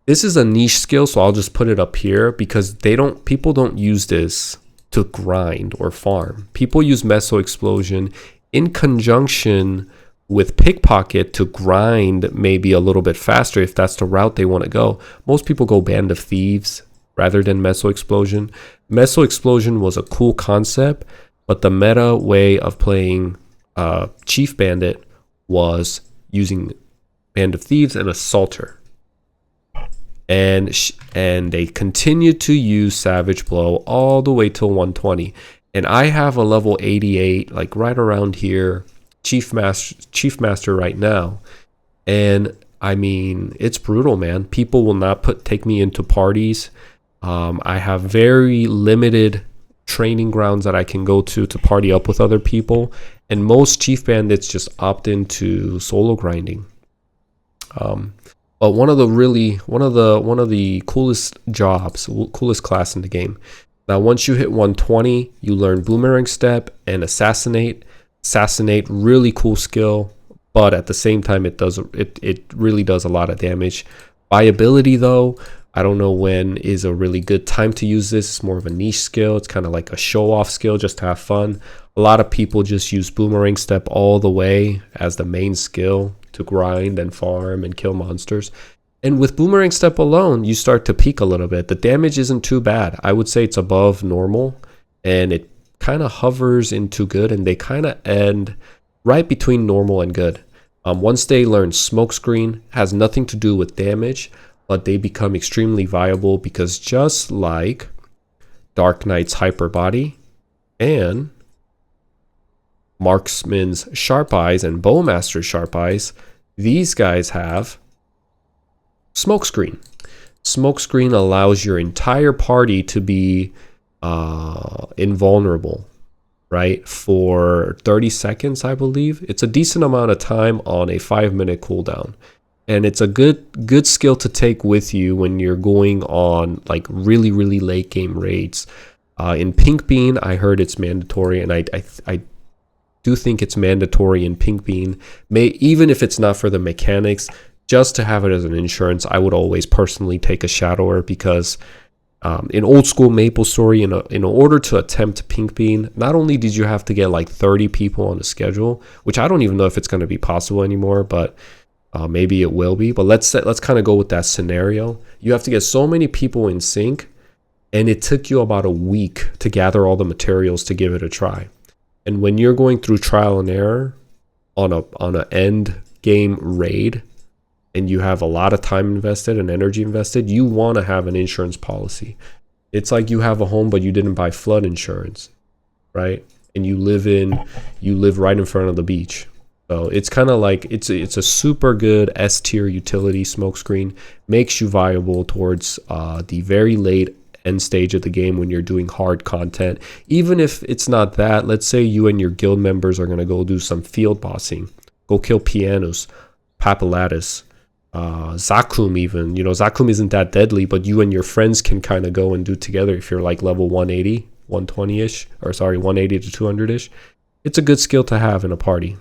This is a niche skill, so I'll just put it up here because people don't use this to grind or farm. People use Meso Explosion in conjunction with Pickpocket to grind maybe a little bit faster if that's the route they want to go. Most people go Band of Thieves rather than Meso Explosion. Meso Explosion was a cool concept, But the meta way of playing Chief Bandit was using Band of Thieves and Assaulter. And they continued to use Savage Blow all the way till 120. And I have a level 88, like right around here, Chief Master right now. And I mean, it's brutal, man. People will not take me into parties. I have very limited training grounds that I can go to party up with other people. And most Chief Bandits just opt into solo grinding. But one of the coolest jobs, coolest class in the game. Now, once you hit 120, you learn Boomerang Step and Assassinate. Assassinate, really cool skill, but at the same time, it really does a lot of damage. Viability, though, I don't know when is a really good time to use this. It's more of a niche skill. It's kind of like a show-off skill just to have fun. A lot of people just use Boomerang Step all the way as the main skill to grind and farm and kill monsters. And with Boomerang Step alone, you start to peak a little bit. The damage isn't too bad. I would say it's above normal, and it kind of hovers into good, and they kind of end right between normal and good. Once they learn Smokescreen, has nothing to do with damage, but they become extremely viable because just like Dark Knight's Hyper Body and Marksman's Sharp Eyes and Bowmaster's Sharp Eyes, these guys have Smokescreen. Smokescreen allows your entire party to be invulnerable, right? For 30 seconds, I believe. It's a decent amount of time on a 5-minute cooldown. And it's a good skill to take with you when you're going on like really, really late game raids. In Pink Bean, I heard it's mandatory, and I do think it's mandatory in Pink Bean. Even if it's not for the mechanics, just to have it as an insurance, I would always personally take a Shadower because in old school MapleStory, in order to attempt Pink Bean, not only did you have to get like 30 people on the schedule, which I don't even know if it's going to be possible anymore, but maybe it will be. But let's kind of go with that scenario. You have to get so many people in sync, and it took you about a week to gather all the materials to give it a try. And when you're going through trial and error on an end game raid, and you have a lot of time invested and energy invested, you want to have an insurance policy. It's like you have a home, but you didn't buy flood insurance, right? And you live right in front of the beach. So it's kind of like it's a super good S tier utility. Smokescreen makes you viable towards the very late end stage of the game when you're doing hard content. Even if it's not that, let's say you and your guild members are going to go do some field bossing, go kill Pianos, Papalatus, Zakum even. You know, Zakum isn't that deadly, but you and your friends can kind of go and do together if you're like level 180, 120-ish, or sorry, 180 to 200-ish. It's a good skill to have in a party.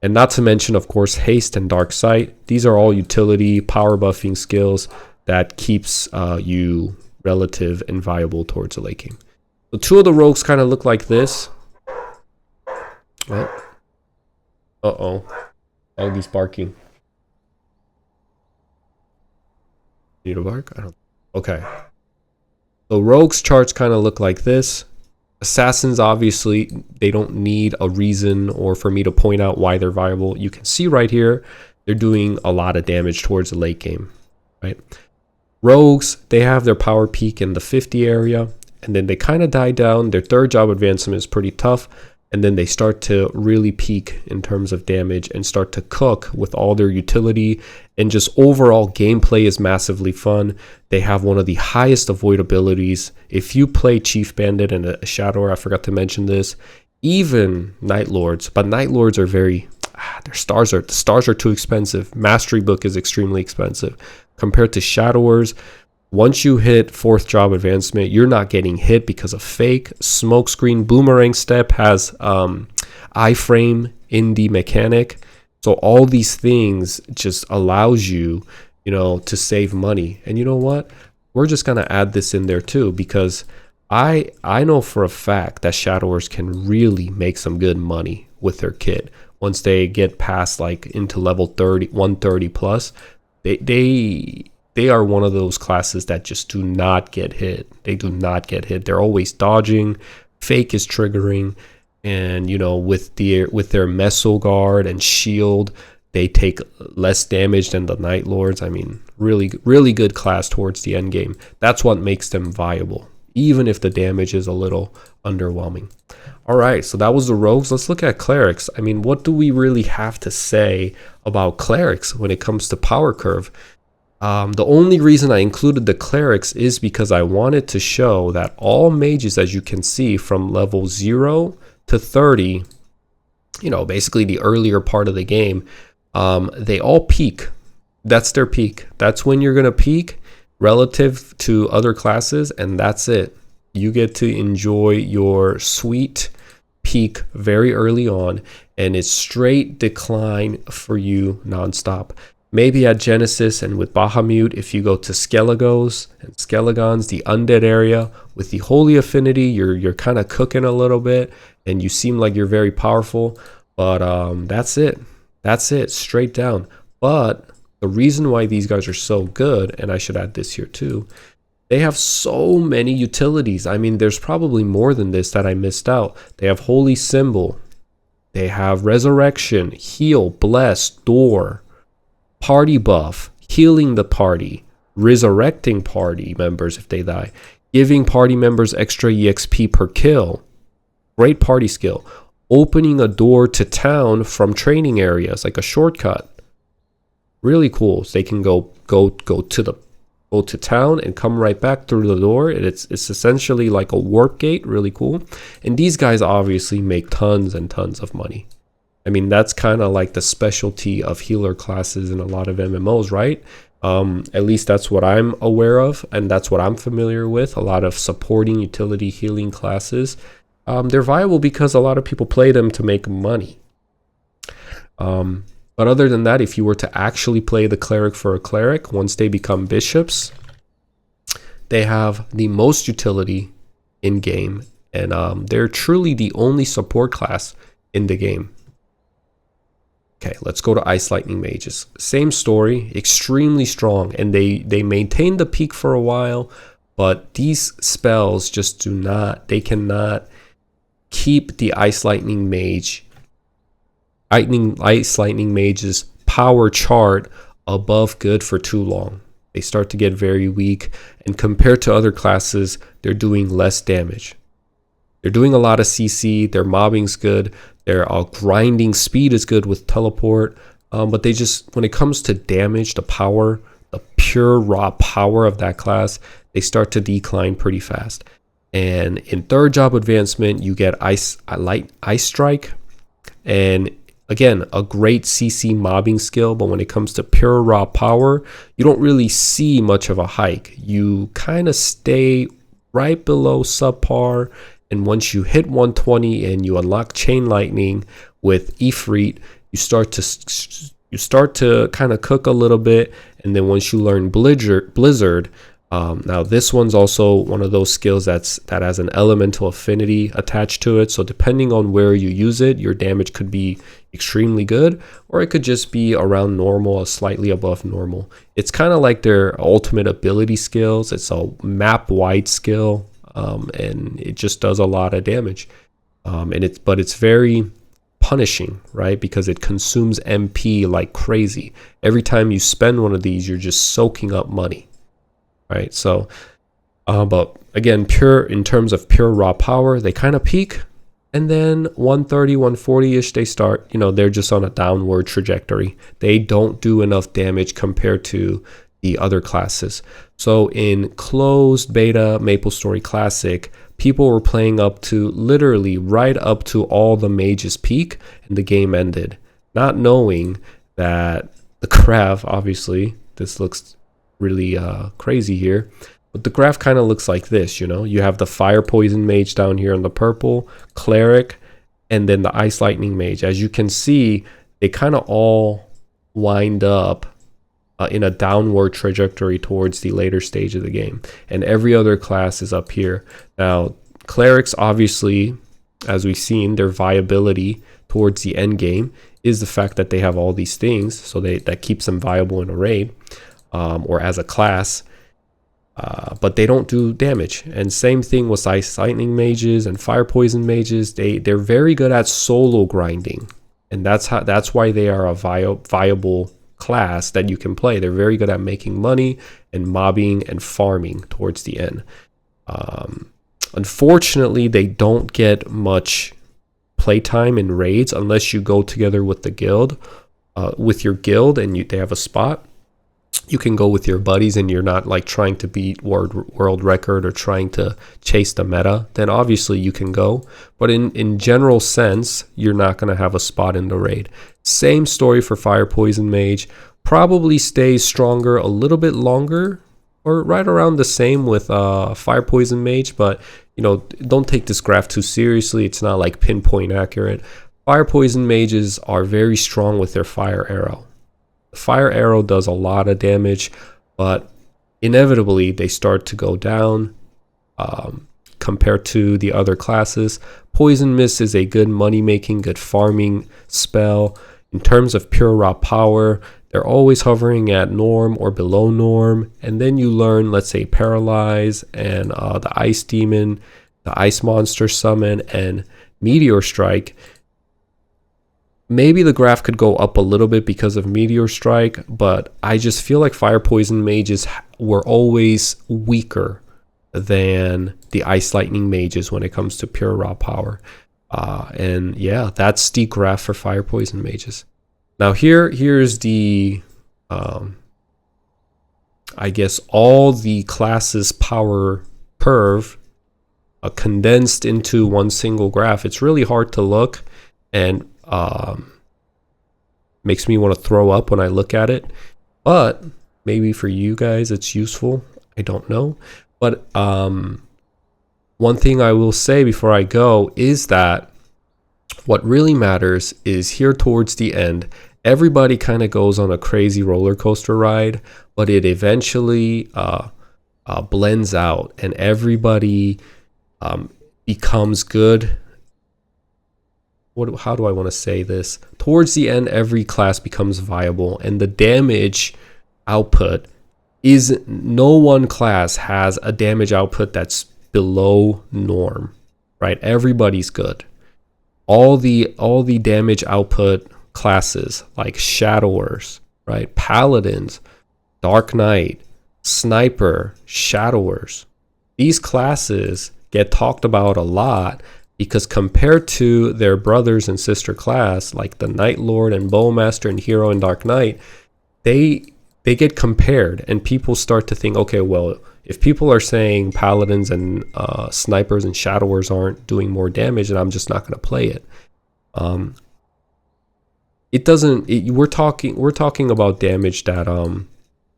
And not to mention, of course, Haste and Dark Sight. These are all utility, power buffing skills that keeps you relative and viable towards the late game. So two of the rogues kind of look like this. Oh. Uh-oh. Doggy's barking. Need a bark? I don't. Okay. So rogues charts kind of look like this. Assassins, obviously, they don't need a reason or for me to point out why they're viable. You can see right here, they're doing a lot of damage towards the late game, right? Rogues, they have their power peak in the 50 area, and then they kind of die down. Their third job advancement is pretty tough, and then they start to really peak in terms of damage and start to cook with all their utility, and just overall gameplay is massively fun. They have one of the highest avoidabilities. If you play Chief Bandit and a Shadower, I forgot to mention this, even Night Lords, but Night Lords are the stars are too expensive. Mastery Book is extremely expensive compared to Shadowers. Once you hit 4th job advancement, you're not getting hit because of fake. Smokescreen, Boomerang Step has iframe in the mechanic. So all these things just allows you, to save money. And you know what? We're just going to add this in there too, because I know for a fact that Shadowers can really make some good money with their kit. Once they get past like into level 30, 130 plus, they are one of those classes that just do not get hit. They do not get hit. They're always dodging, Fake is triggering, and you know, with their Meso Guard and Shield, they take less damage than the Night Lords. I mean, really good class towards the end game. That's what makes them viable, even if the damage is a little underwhelming. All right, so that was the rogues. Let's look at clerics. I mean, what do we really have to say about clerics when it comes to power curve? The only reason I included the clerics is because I wanted to show that all mages, as you can see, from level 0 to 30, you know, basically the earlier part of the game, they all peak. That's their peak. That's when you're going to peak relative to other classes, and that's it. You get to enjoy your sweet peak very early on, and it's straight decline for you nonstop. Maybe at Genesis and with Bahamut, if you go to Skelligos and Skelligons, the undead area, with the Holy Affinity, you're kind of cooking a little bit, and you seem like you're very powerful. But that's it. That's it, straight down. But the reason why these guys are so good, and I should add this here too, they have so many utilities. I mean, there's probably more than this that I missed out. They have Holy Symbol. They have Resurrection, Heal, Bless, Door, Party Buff, Healing the party, Resurrecting party members if they die, giving party members extra EXP per kill. Great party skill. Opening a door to town from training areas, like a shortcut. Really cool. So they can go to town and come right back through the door. It's essentially like a warp gate. Really cool. And these guys obviously make tons and tons of money. I mean, that's kind of like the specialty of healer classes in a lot of MMOs, right? At least that's what I'm aware of, and that's what I'm familiar with. A lot of supporting utility healing classes. They're viable because a lot of people play them to make money. But other than that, if you were to actually play the cleric for a cleric, once they become bishops, they have the most utility in game, and they're truly the only support class in the game. Okay, let's go to Ice Lightning Mages. Same story, extremely strong, and they maintain the peak for a while, but these spells just cannot keep the Ice Lightning Mage's power chart above good for too long. They start to get very weak, and compared to other classes, they're doing less damage. They're doing a lot of CC, their mobbing's good, their grinding speed is good with teleport, but they just, when it comes to damage, the power, the pure raw power of that class, they start to decline pretty fast. And in third job advancement, you get Ice Strike, and again, a great CC mobbing skill, but when it comes to pure raw power, you don't really see much of a hike. You kind of stay right below subpar, and once you hit 120 and you unlock Chain Lightning with Ifrit, you start to kind of cook a little bit, and then once you learn Blizzard, now this one's also one of those skills that has an elemental affinity attached to it. So depending on where you use it, your damage could be extremely good, or it could just be around normal or slightly above normal. It's kind of like their ultimate ability skills. It's a map wide skill, and it just does a lot of damage. But it's very punishing, right? Because it consumes MP like crazy. Every time you spend one of these, you're just soaking up money. Right, so, but again, in terms of pure raw power, they kind of peak, and then 130, 140-ish, they start, they're just on a downward trajectory. They don't do enough damage compared to the other classes. So in closed beta MapleStory Classic, people were playing up to literally right up to all the mages peak, and the game ended, not knowing that the graph, obviously, this looks really crazy here, but the graph kind of looks like this. You have the fire poison mage down here in the purple, cleric, and then the ice lightning mage. As you can see, they kind of all wind up in a downward trajectory towards the later stage of the game, and every other class is up here. Now clerics, obviously, as we've seen, their viability towards the end game is the fact that they have all these things, so that keeps them viable in a raid. Or as a class. but they don't do damage. And same thing with ice lightning mages and fire poison mages. They're very good at solo grinding, and that's why they are a viable class that you can play. They're very good at making money and mobbing and farming towards the end. Unfortunately, they don't get much playtime in raids unless you go together with the guild, with your guild, and they have a spot. You can go with your buddies and you're not like trying to beat world record or trying to chase the meta, then obviously you can go. But in general sense, you're not going to have a spot in the raid. Same story for Fire Poison Mage. Probably stays stronger a little bit longer, or right around the same with Fire Poison Mage, but you know, don't take this graph too seriously. It's not like pinpoint accurate. Fire Poison Mages are very strong with their Fire Arrow. The Fire Arrow does a lot of damage, but inevitably they start to go down compared to the other classes. Poison Mist is a good money-making, good farming spell. In terms of pure raw power, they're always hovering at norm or below norm. And then you learn, let's say, Paralyze and the Ice Demon, the Ice Monster Summon, and Meteor Strike. Maybe the graph could go up a little bit because of Meteor Strike, but I just feel like Fire Poison Mages were always weaker than the Ice Lightning Mages when it comes to pure raw power. And yeah, that's the graph for Fire Poison Mages. Now here's the, I guess, all the classes power curve condensed into one single graph. It's really hard to look, and makes me want to throw up when I look at it, but maybe for you guys it's useful. I don't know. But one thing I will say before I go is that what really matters is here towards the end, everybody kind of goes on a crazy roller coaster ride, but it eventually blends out and everybody becomes good. How do I want to say this? Towards the end, every class becomes viable, and the damage output is, no one class has a damage output that's below norm, right? Everybody's good. All the damage output classes like Shadowers, right? Paladins, Dark Knight, Sniper, Shadowers. These classes get talked about a lot because compared to their brothers and sister class, like the Night Lord and Bowmaster and Hero and Dark Knight, they get compared, and people start to think, okay, well, if people are saying Paladins and Snipers and Shadowers aren't doing more damage, then I'm just not going to play it. We're talking about damage that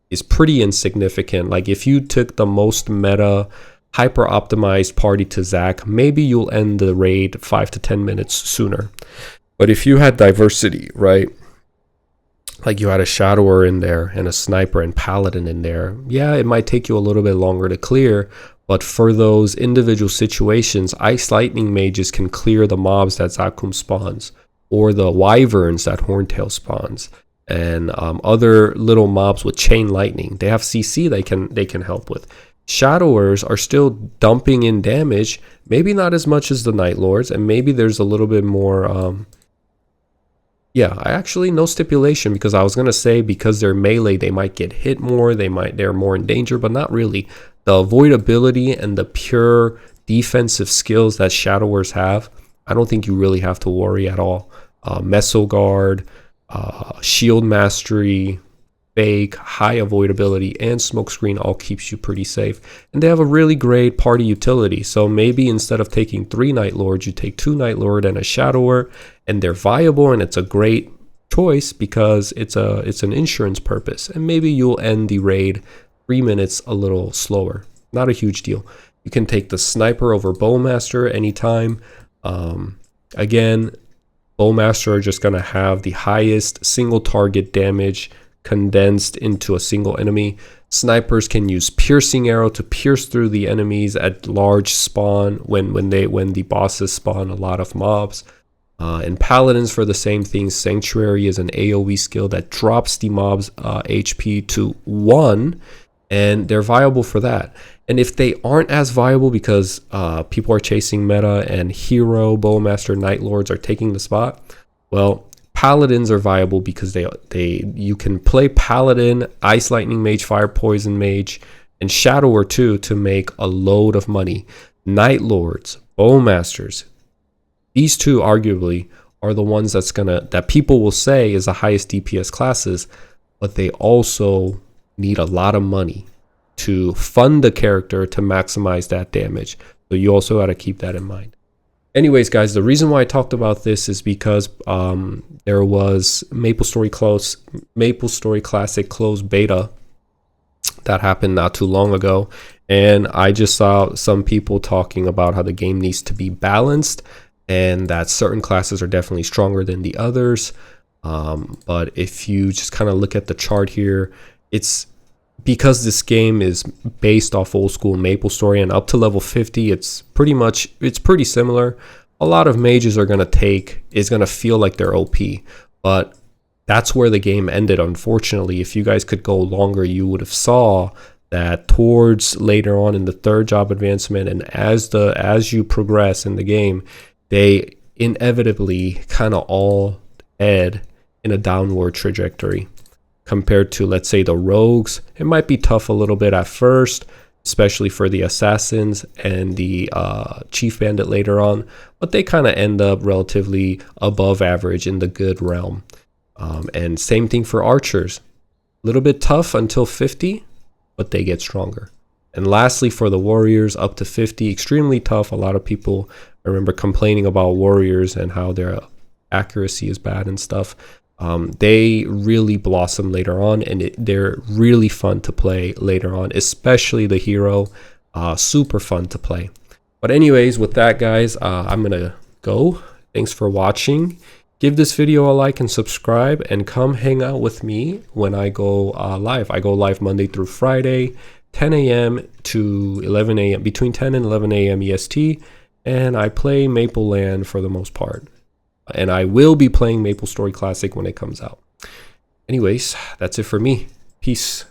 is pretty insignificant. Like if you took the most meta hyper optimized party to Zac, maybe you'll end the raid 5 to 10 minutes sooner. But if you had diversity, right? Like you had a Shadower in there and a Sniper and Paladin in there, yeah, it might take you a little bit longer to clear. But for those individual situations, Ice Lightning Mages can clear the mobs that Zakum spawns, or the Wyverns that Horntail spawns, and other little mobs with Chain Lightning. They have CC they can help with. Shadowers are still dumping in damage, maybe not as much as the Night Lords, and maybe there's a little bit more. Yeah, I actually no stipulation, because I was gonna say because they're melee they might get hit more, they're more in danger, but not really. The avoidability and the pure defensive skills that Shadowers have, I don't think you really have to worry at all. Meso Guard, Shield Mastery, Fake, high avoidability, and Smokescreen all keeps you pretty safe. And they have a really great party utility. So maybe instead of taking 3 Night Lords, you take 2 Night Lord and a Shadower, and they're viable, and it's a great choice because it's an insurance purpose. And maybe you'll end the raid 3 minutes a little slower. Not a huge deal. You can take the Sniper over Bowmaster anytime. Again, Bowmaster are just going to have the highest single target damage condensed into a single enemy. Snipers can use Piercing Arrow to pierce through the enemies at large spawn when the bosses spawn a lot of mobs. And Paladins for the same thing. Sanctuary is an AoE skill that drops the mob's HP to 1, and they're viable for that. And if they aren't as viable because people are chasing meta and hero, Bowmaster, Night Lords are taking the spot, well, Paladins are viable because you can play Paladin, Ice Lightning Mage, Fire Poison Mage, and Shadower too to make a load of money. Night Lords, Bowmasters, these two arguably are the ones that people will say is the highest DPS classes, but they also need a lot of money to fund the character to maximize that damage. So you also got to keep that in mind. Anyways, guys, the reason why I talked about this is because there was MapleStory Classic closed beta that happened not too long ago, and I just saw some people talking about how the game needs to be balanced and that certain classes are definitely stronger than the others. But if you just kind of look at the chart here, it's because this game is based off old school MapleStory, and up to level 50, it's pretty similar. A lot of mages are gonna feel like they're OP, but that's where the game ended. Unfortunately, if you guys could go longer, you would have saw that towards later on in the third job advancement, and as you progress in the game, they inevitably kind of all head in a downward trajectory. Compared to, let's say, the rogues, it might be tough a little bit at first, especially for the assassins and the chief bandit later on, but they kind of end up relatively above average in the good realm. And same thing for archers, a little bit tough until 50, but they get stronger. And lastly, for the warriors, up to 50, extremely tough. A lot of people, I remember, complaining about warriors and how their accuracy is bad and stuff. They really blossom later on, and they're really fun to play later on, especially the hero. Super fun to play. But anyways, with that, guys, I'm gonna go. Thanks for watching. Give this video a like and subscribe, and come hang out with me when I go live. I go live Monday through Friday, 10 a.m. to 11 a.m. between 10 and 11 a.m. EST, and I play Maple Land for the most part. And I will be playing MapleStory Classic when it comes out. Anyways, that's it for me. Peace.